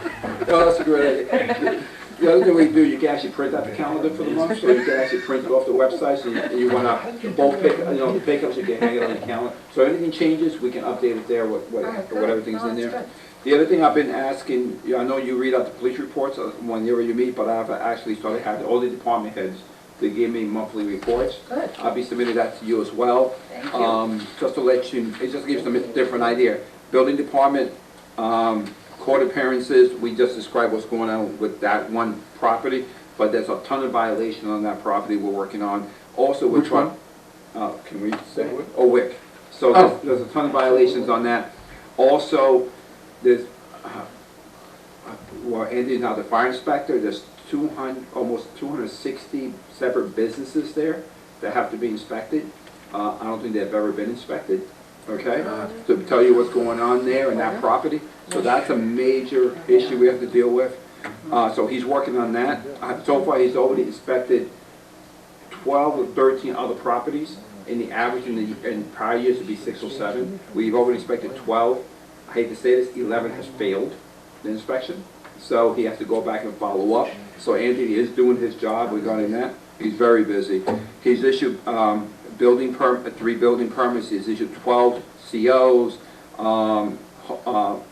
Oh, that's a great idea. The other thing we do, you can actually print out the calendar for the month, so you can actually print it off the website, so you wanna both pick, you know, the pickups, you can hang it on the calendar. So if anything changes, we can update it there, what everything's in there. The other thing I've been asking, I know you read out the police reports when you're you meet, but I've actually started having all the department heads to give me monthly reports. Good. I'll be submitting that to you as well. Thank you. Just to let you, it just gives them a different idea. Building department, court appearances, we just described what's going on with that one property, but there's a ton of violations on that property we're working on. Also, we're Which trying. Can we say? Oh, Wick. So there's a ton of violations on that. Also, there's, well, Andy's now the fire inspector, there's almost 260 separate businesses there that have to be inspected. I don't think they've ever been inspected, okay? To tell you what's going on there in that property. So that's a major issue we have to deal with. So he's working on that. So far, he's already inspected 12 or 13 other properties. In the average in prior years would be 6 or 7. We've already inspected 12. I hate to say this, 11 has failed the inspection. So he has to go back and follow up. So Anthony is doing his job regarding that. He's very busy. He's issued 3 building permits. He's issued 12 COs,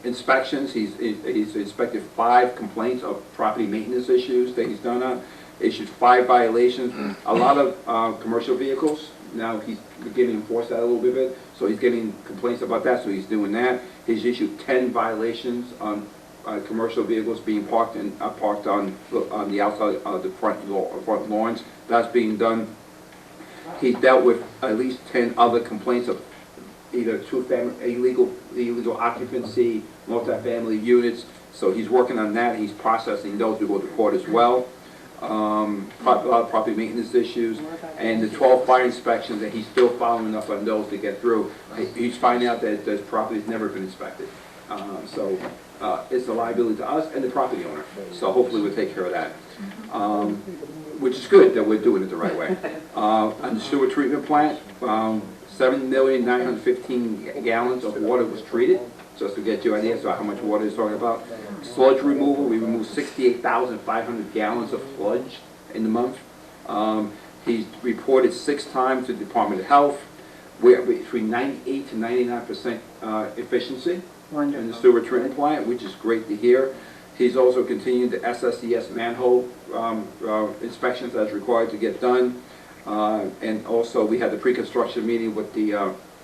inspections. He's inspected 5 complaints of property maintenance issues that he's done on. Issued 5 violations. A lot of commercial vehicles. Now he's beginning to enforce that a little bit. So he's getting complaints about that. So he's doing that. He's issued 10 violations on commercial vehicles being parked on the outside of the front lawns. That's being done. He dealt with at least 10 other complaints of either illegal occupancy, multifamily units. So he's working on that. He's processing those to go to court as well. A lot of property maintenance issues, and the 12 fire inspections that he's still following up on those to get through. He's finding out that this property's never been inspected. So it's a liability to us and the property owner. So hopefully we'll take care of that. Which is good that we're doing it the right way. On the sewer treatment plant, 7,915 gallons of water was treated, just to get you an idea of how much water he's talking about. Sludge removal, we removed 68,500 gallons of sludge in the month. He's reported 6 times to the Department of Health. We're between 98 to 99% efficiency in the sewer treatment plant, which is great to hear. He's also continued the SSES manhole inspections as required to get done. And also, we had the pre-construction meeting with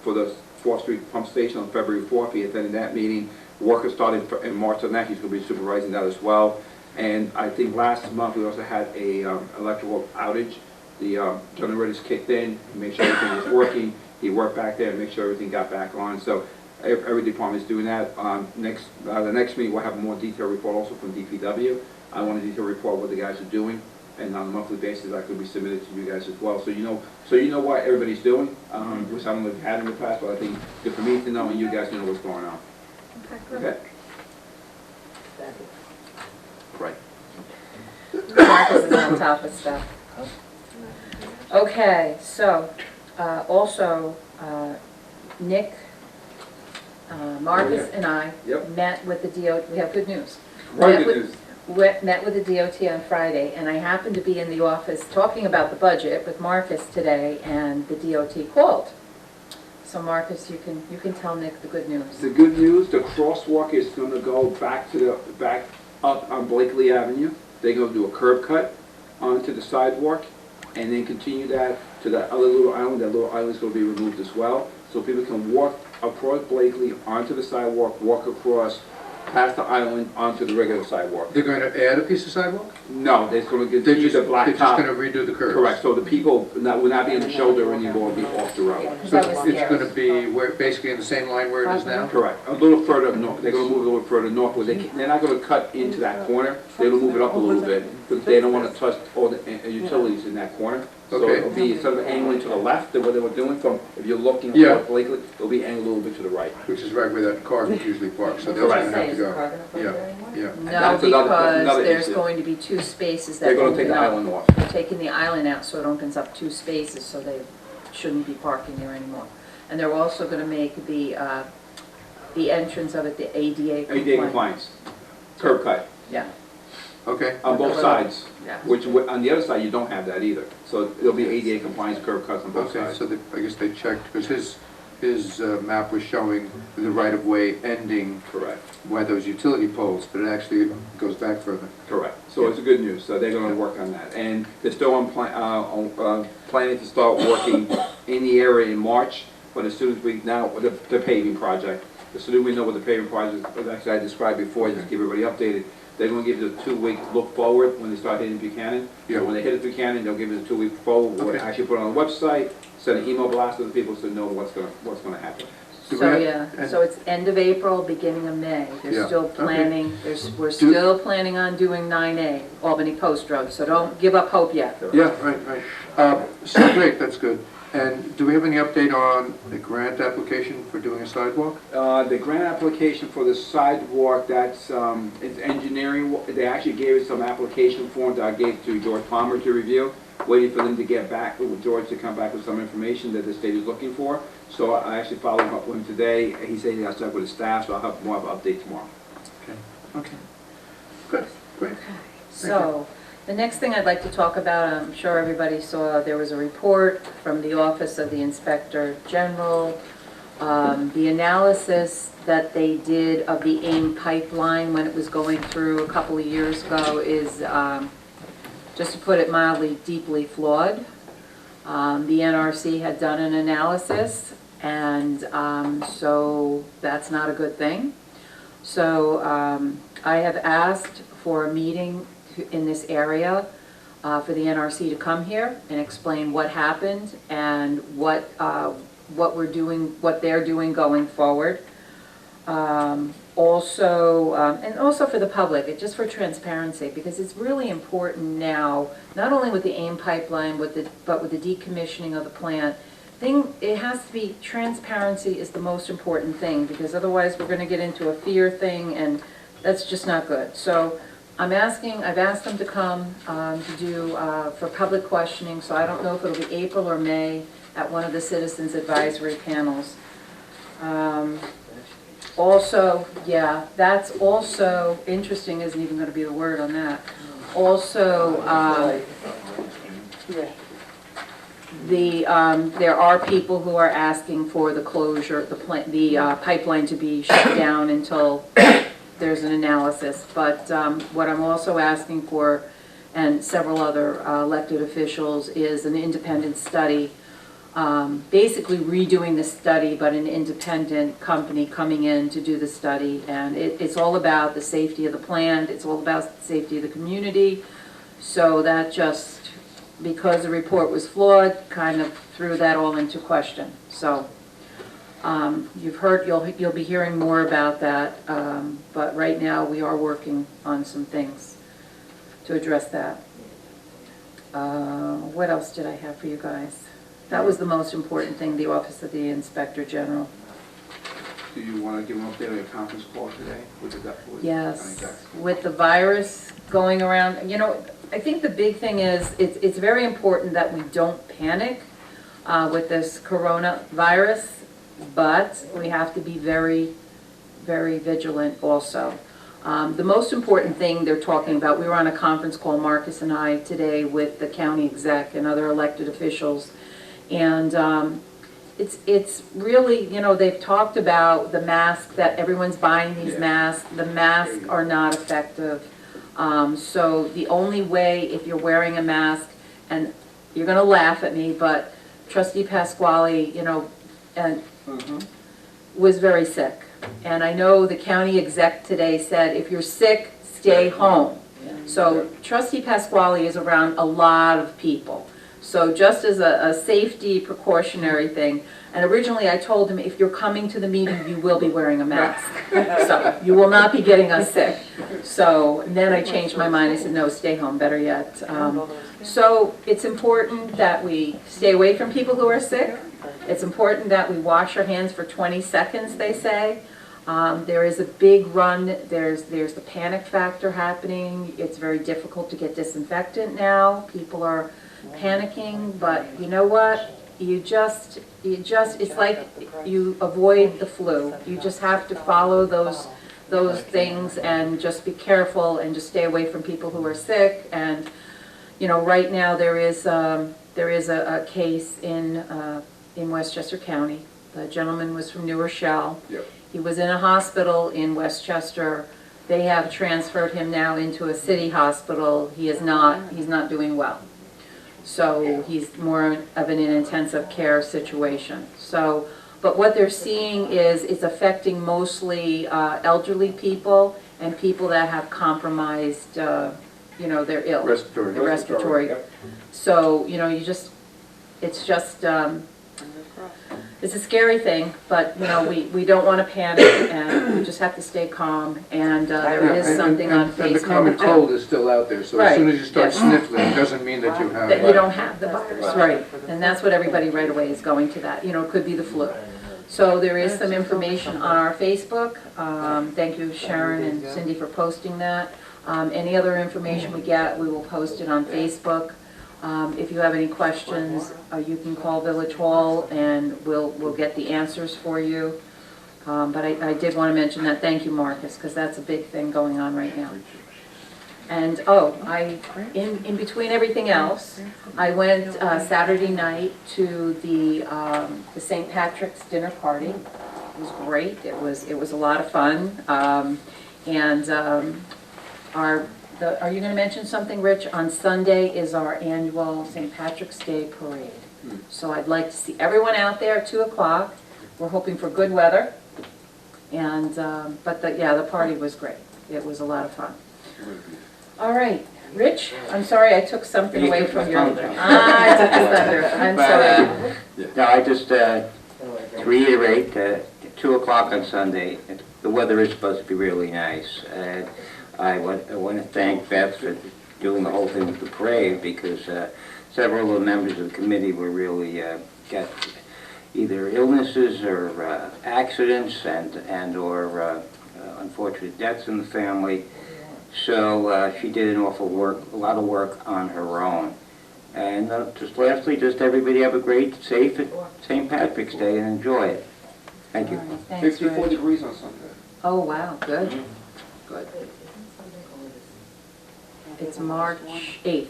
for the 4th Street Pump Station on February 4th. He attended that meeting. Work started in March on that. He's going to be supervising that as well. And I think last month we also had a electrical outage. The generators kicked in, made sure everything was working. He worked back there and made sure everything got back on. So every department's doing that. The next meeting, we'll have a more detailed report also from DPW. I want a detailed report what the guys are doing, and on a monthly basis, that could be submitted to you guys as well. So you know what everybody's doing, which I don't know if you've had in the past, but I think good for me to know and you guys to know what's going on. Okay? Right. Marcus is on top of stuff. Okay, so, also, Nick, Marcus and I Yep. met with the DOT, we have good news. Right, Met good with- news. Met with the DOT on Friday, and I happened to be in the office talking about the budget with Marcus today, and the DOT called. So Marcus, you can tell Nick the good news. The good news, the crosswalk is gonna go back up on Blakely Avenue. They're gonna do a curb cut onto the sidewalk, and then continue that to that other little island. That little island's gonna be removed as well, so people can walk across Blakely onto the sidewalk, walk across past the island onto the regular sidewalk. They're going to add a piece of sidewalk? No, they're gonna They're continue just, the they're black just top. gonna redo the curves? Correct, so the people will not be on the shoulder anymore, will be off the road. So it's gonna be where, basically in the same line where it is now? Correct, a little further north, they're gonna move it a little further north, where they're not gonna cut into that corner, they're gonna move it up a little bit, because they don't wanna touch all the utilities in that corner. So Okay. it'll be instead of angling to the left, what they were doing from, if you're looking Yeah. at Blakely, it'll be angled a little bit to the right. Which is right where that car would usually park, so they're Correct. gonna have to Is the go. car gonna park Yeah, there anymore? yeah. No, That's because another there's issue. going to be 2 spaces that They're gonna open take the up. island off. They're taking the island out, so it opens up 2 spaces, so they shouldn't be parking there anymore. And they're also gonna make the entrance of it the ADA compliant. ADA compliance, curb cut, Yeah, Okay, on both sides, yeah. which, on the other side, you don't have that either. So it'll be ADA compliance curb cuts on both okay, sides. so I guess they checked, because his map was showing the right-of-way ending Correct. where those utility poles, but it actually goes back further. Correct. So it's a good news, so they're gonna work on that. And they're still planning to start working in the area in March, but as soon as we, now, with the paving project, as soon as we know what the paving project, actually I described before, just to keep everybody updated, they're gonna give you a 2-week look forward when they start hitting Buchanan. Yeah. So when they hit Buchanan, they'll give you a 2-week forward, we'll Okay. actually put it on the website, send an email blast to the people so they know what's gonna happen. Do we So, have- yeah, and- so it's end of April, beginning of May. Yeah, They're still okay. planning, we're still planning on doing 9A, Albany Post Road, so don't give up hope yet. Yeah, right. So great, that's good. And do we have any update on the grant application for doing a sidewalk? The grant application for the sidewalk, that's, it's engineering, they actually gave us some application forms that I gave to George Palmer to review, waiting for them to get back, with George to come back with some information that the state is looking for. So I actually followed up with him today, he said he got stuck with his staff, so I'll have more of an update tomorrow. Okay. Good, great. So, the next thing I'd like to talk about, I'm sure everybody saw, there was a report from the Office of the Inspector General. The analysis that they did of the AIM pipeline when it was going through a couple of years ago is, just to put it mildly, deeply flawed. The NRC had done an analysis, and so that's not a good thing. So I have asked for a meeting in this area for the NRC to come here and explain what happened and what we're doing, what they're doing going forward. Also, and also for the public, just for transparency, because it's really important now, not only with the AIM pipeline, but with the decommissioning of the plant. It has to be, transparency is the most important thing, because otherwise we're going to get into a fear thing, and that's just not good. So I've asked them to come to do, for public questioning, so I don't know if it'll be April or May at one of the citizens advisory panels. Also, yeah, that's also, interesting isn't even going to be the word on that. Also, there are people who are asking for the closure, the pipeline to be shut down until there's an analysis. But what I'm also asking for, and several other elected officials, is an independent study, basically redoing the study, but an independent company coming in to do the study. And it's all about the safety of the plant, it's all about the safety of the community. So that just, because the report was flawed, kind of threw that all into question. So You've heard, you'll be hearing more about that, but right now we are working on some things to address that. What else did I have for you guys? That was the most important thing, the Office of the Inspector General. Do you want to give an update on your conference call today? Yes, with the virus going around, you know, I think the big thing is, it's very important that we don't panic with this coronavirus, but we have to be very, very vigilant also. The most important thing they're talking about, we were on a conference call, Marcus and I, today with the county exec and other elected officials, and it's really, you know, they've talked about the mask, that everyone's buying these masks. The masks are not effective. So the only way, if you're wearing a mask, and you're going to laugh at me, but Trustee Pasquale, you know, was very sick. And I know the county exec today said, if you're sick, stay home. So Trustee Pasquale is around a lot of people. So just as a safety precautionary thing, and originally I told him, if you're coming to the meeting, you will be wearing a mask. So you will not be getting us sick. So then I changed my mind. I said, no, stay home, better yet. So it's important that we stay away from people who are sick. It's important that we wash our hands for 20 seconds, they say. There is a big run. There's the panic factor happening. It's very difficult to get disinfectant now. People are panicking, but you know what? It's like you avoid the flu. You just have to follow those things and just be careful and just stay away from people who are sick. And you know, right now there is a case in Westchester County. The gentleman was from New Rochelle. Yep. He was in a hospital in Westchester. They have transferred him now into a city hospital. He's not doing well. So he's more of an intensive care situation. So, but what they're seeing is it's affecting mostly elderly people and people that have compromised, you know, they're ill. Respiratory. Yep. So, you know, it's a scary thing, but, you know, we don't want to panic, and we just have to stay calm, and there is something on Facebook. And the common cold is still out there, so as soon as you start Yes. sniffling, it doesn't mean that you have. That you don't have the virus, right, and that's what everybody right away is going to that, you know, it could be the flu. So there is some information on our Facebook. Thank you, Sharon and Cindy, for posting that. Any other information we get, we will post it on Facebook. If you have any questions, you can call Village Hall and we'll get the answers for you. But I did want to mention that. Thank you, Marcus, because that's a big thing going on right now. And in between everything else, I went Saturday night to the St. Patrick's dinner party. It was great. It was a lot of fun. Are you going to mention something, Rich? On Sunday is our annual St. Patrick's Day parade. So I'd like to see everyone out there at 2 o'clock. We're hoping for good weather. And but the party was great. It was a lot of fun. All right, Rich. I'm sorry I took something away from your. I took the thunder. I'm sorry. No, I just to reiterate, 2 o'clock on Sunday. The weather is supposed to be really nice. I want to thank Beth for doing the whole thing with the parade, because several of the members of the committee were really got either illnesses or accidents or unfortunate deaths in the family. So she did a lot of work on her own. And just lastly, just everybody have a great, safe St. Patrick's Day and enjoy it. Thank you. All right, thanks, 54 Rich. degrees on Sunday. Oh, wow, good. Good. It's March 8th.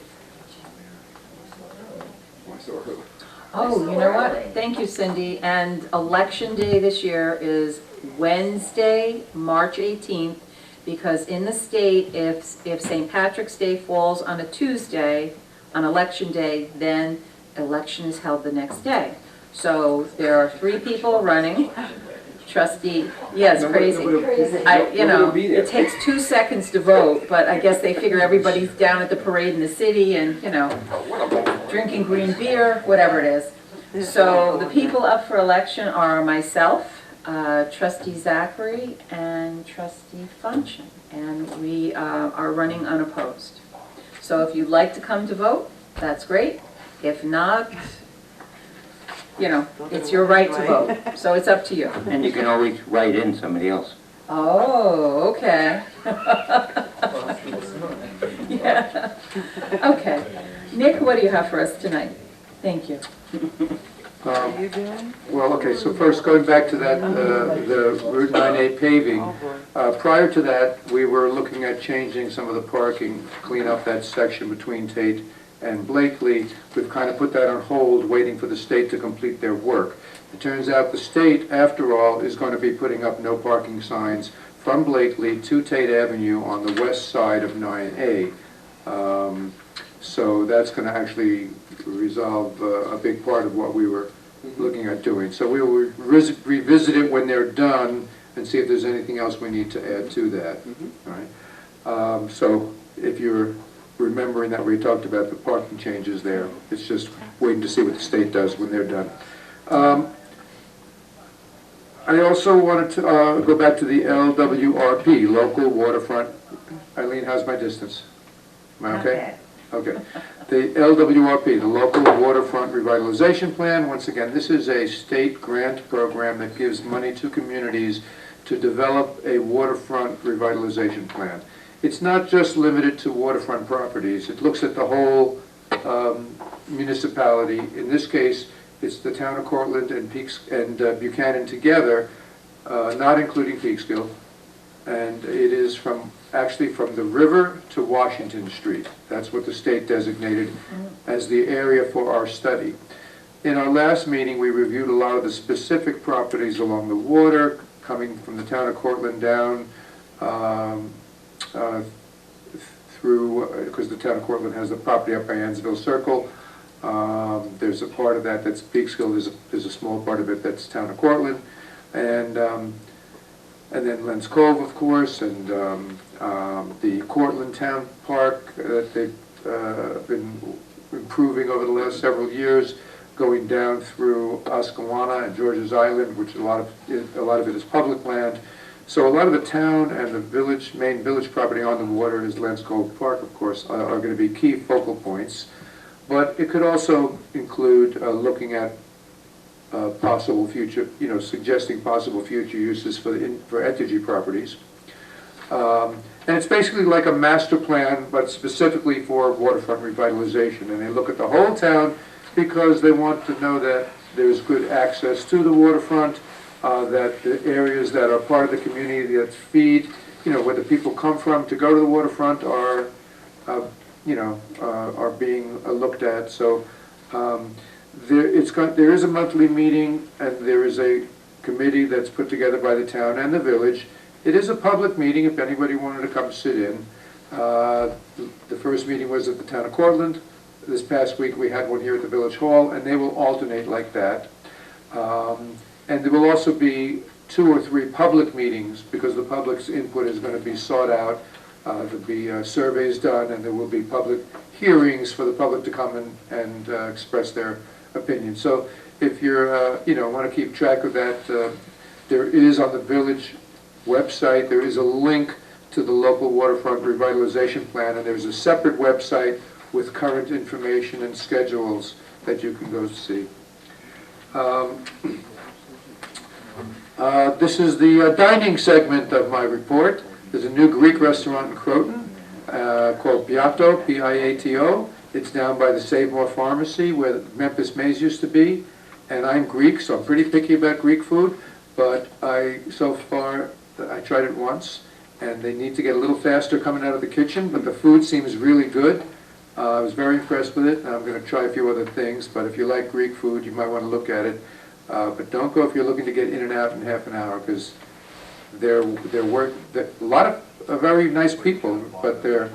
Oh, you know what? Thank you, Cindy. And Election Day this year is Wednesday, March 18th, because in the state, if St. Patrick's Day falls on a Tuesday, on Election Day, then election is held the next day. So there are 3 people running. Trustee, yes, crazy. It takes 2 seconds to vote, but I guess they figure everybody's down at the parade in the city and, you know, drinking green beer, whatever it is. So the people up for election are myself, trustee Zachary, and trustee Funchin, and we are running unopposed. So if you'd like to come to vote, that's great. If not, you know, it's your right to vote, so it's up to you. And you can always write in somebody else. Oh, okay. Yeah. Okay. Nick, what do you have for us tonight? Thank you. Well, okay, so first, going back to that, the Route 9A paving, prior to that, we were looking at changing some of the parking, clean up that section between Tate and Blakely. We've kind of put that on hold, waiting for the state to complete their work. It turns out the state, after all, is going to be putting up no parking signs from Blakely to Tate Avenue on the west side of 9A. So that's going to actually resolve a big part of what we were looking at doing. So we will revisit it when they're done and see if there's anything else we need to add to that. All right. So if you're remembering that we talked about the parking changes there, it's just waiting to see what the state does when they're done. I also wanted to go back to the LWRP, Local Waterfront. Eileen, how's my distance? Am I okay? Okay. The LWRP, the Local Waterfront Revitalization Plan, once again, this is a state grant program that gives money to communities to develop a waterfront revitalization plan. It's not just limited to waterfront properties. It looks at the whole municipality. In this case, it's the town of Cortland and Buchanan together, not including Peekskill. And it is actually from the river to Washington Street. That's what the state designated as the area for our study. In our last meeting, we reviewed a lot of the specific properties along the water, coming from the town of Cortland down through, because the town of Cortland has the property up by Ansville Circle. There's a part of that that's Peekskill. There's a small part of it that's town of Cortland. And then Len's Cove, of course, and the Cortland Town Park that they've been improving over the last several years, going down through Oscawana and George's Island, which a lot of it is public land. So a lot of the town and the main village property on the water, is Len's Cove Park, of course, are going to be key focal points. But it could also include looking at possible future, suggesting possible future uses for Entergy properties. And it's basically like a master plan, but specifically for waterfront revitalization. And they look at the whole town because they want to know that there's good access to the waterfront, that the areas that are part of the community that feed, where the people come from to go to the waterfront are being looked at. So there is a monthly meeting, and there is a committee that's put together by the town and the village. It is a public meeting if anybody wanted to come sit in. The first meeting was at the town of Cortland. This past week we had one here at the village hall, and they will alternate like that. And there will also be 2 or 3 public meetings, because the public's input is going to be sought out. There'll be surveys done, and there will be public hearings for the public to come and express their opinion. So if you're, want to keep track of that, there is on the village website, there is a link to the local waterfront revitalization plan, and there's a separate website with current information and schedules that you can go see. This is the dining segment of my report. There's a new Greek restaurant in Croton called Piato, P-I-A-T-O. It's down by the Save More Pharmacy where Memphis Maze used to be. And I'm Greek, so I'm pretty picky about Greek food. But so far, I tried it once, and they need to get a little faster coming out of the kitchen, but the food seems really good. I was very impressed with it, and I'm going to try a few other things. But if you like Greek food, you might want to look at it. But don't go if you're looking to get in and out in half an hour, because they're a lot of very nice people, but they're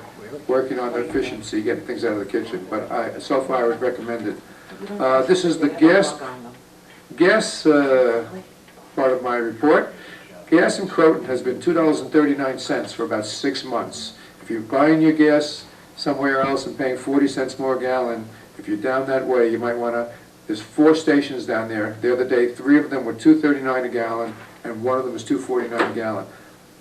working on their efficiency, getting things out of the kitchen. But so far I would recommend it. This is the gas part of my report. Gas in Croton has been $2.39 for about 6 months. If you're buying your gas somewhere else and paying 40 cents more a gallon, if you're down that way, you might want to, There's 4 stations down there. The other day, 3 of them were $2.39 a gallon, and 1 of them was $2.49 a gallon.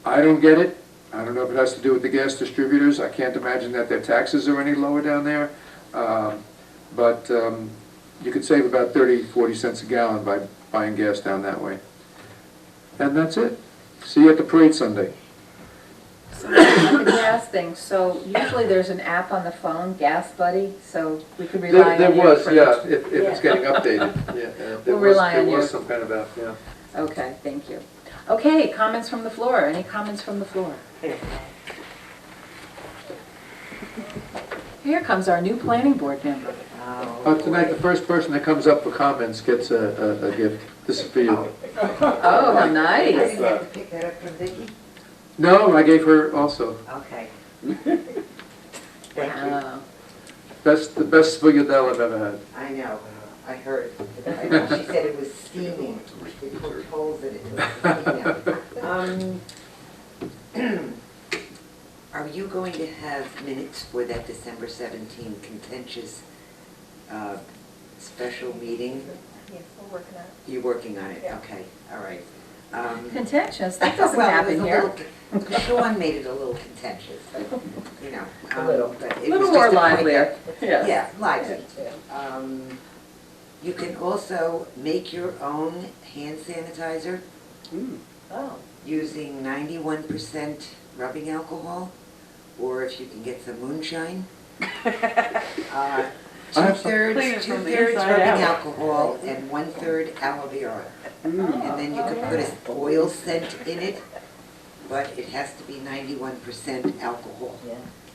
I don't get it. I don't know if it has to do with the gas distributors. I can't imagine that their taxes are any lower down there. But you could save about 30, 40 cents a gallon by buying gas down that way. And that's it. See you at the parade Sunday. So on the gas thing, so usually there's an app on the phone, Gas Buddy, so we could rely on There you was, for- yeah, if it's getting updated. Yeah, there We'll rely on There was you. some kind of app, yeah. Okay, thank you. Okay, comments from the floor. Any comments from the floor? Here comes our new planning board member. Tonight, the first person that comes up for comments gets a gift. This is for you. Oh, how nice. I didn't have to pick that up from Vicki? No, I gave her also. Okay. Thank you. Wow. The best spaghetti I've ever had. I know, I heard. I know. She said it was steaming. We poked holes in it to make it steam. Are you going to have minutes for that December 17 contentious special meeting? Yes, we're working on it. You're working on it? Okay, all right. Contentious, that doesn't Well, it happen was a here. little- Sean made it a little contentious, but, you know. A little. But A it little was more just a point livelier. that- Yes. Yeah, lively. You can also make your own hand sanitizer Oh. using 91% rubbing alcohol, or if you can get some moonshine. Two-thirds rubbing alcohol and 1/3 aloe vera. And then you could put an oil scent in it, but it has to be 91% alcohol.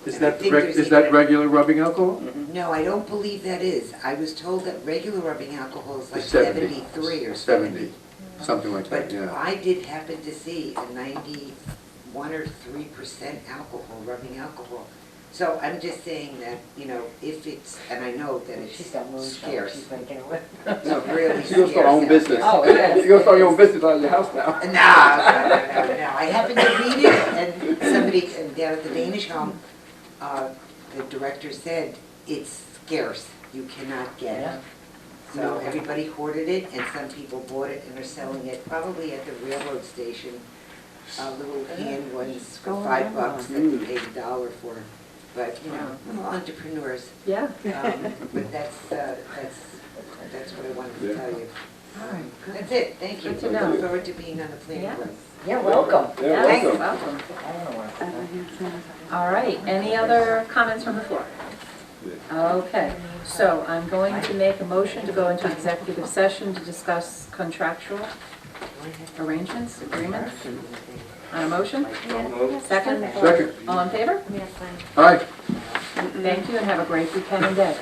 Is And I that, think there's is that even- regular rubbing alcohol? No, I don't believe that is. I was told that regular rubbing alcohol is like 70. 73 or 70, 70. something like that, But yeah. I did happen to see a 91 or 3% alcohol, rubbing alcohol. So I'm just saying that, you know, if it's, and I know that it's scarce. It's really She goes for her own scarce business. out there. You go start your own business out of your house now. No. I happened to read it, and somebody down at the Danish Home, the director said, it's scarce, you cannot get it. So everybody hoarded it, and some people bought it and are selling it, probably at the railroad station, little can ones for $5 that you paid $1 for. But, you know, little entrepreneurs. Yeah. But that's what I wanted to tell you. All right, good. That's it, thank you. Good to know. Look forward to being on the planning board. You're welcome. Yeah, Yes, welcome. welcome. All right, any other comments from the floor? Okay, so I'm going to make a motion to go into executive session to discuss contractual arrangements, agreements. On a motion? Second? Second. All in favor? Aye. Thank you and have a great weekend and day.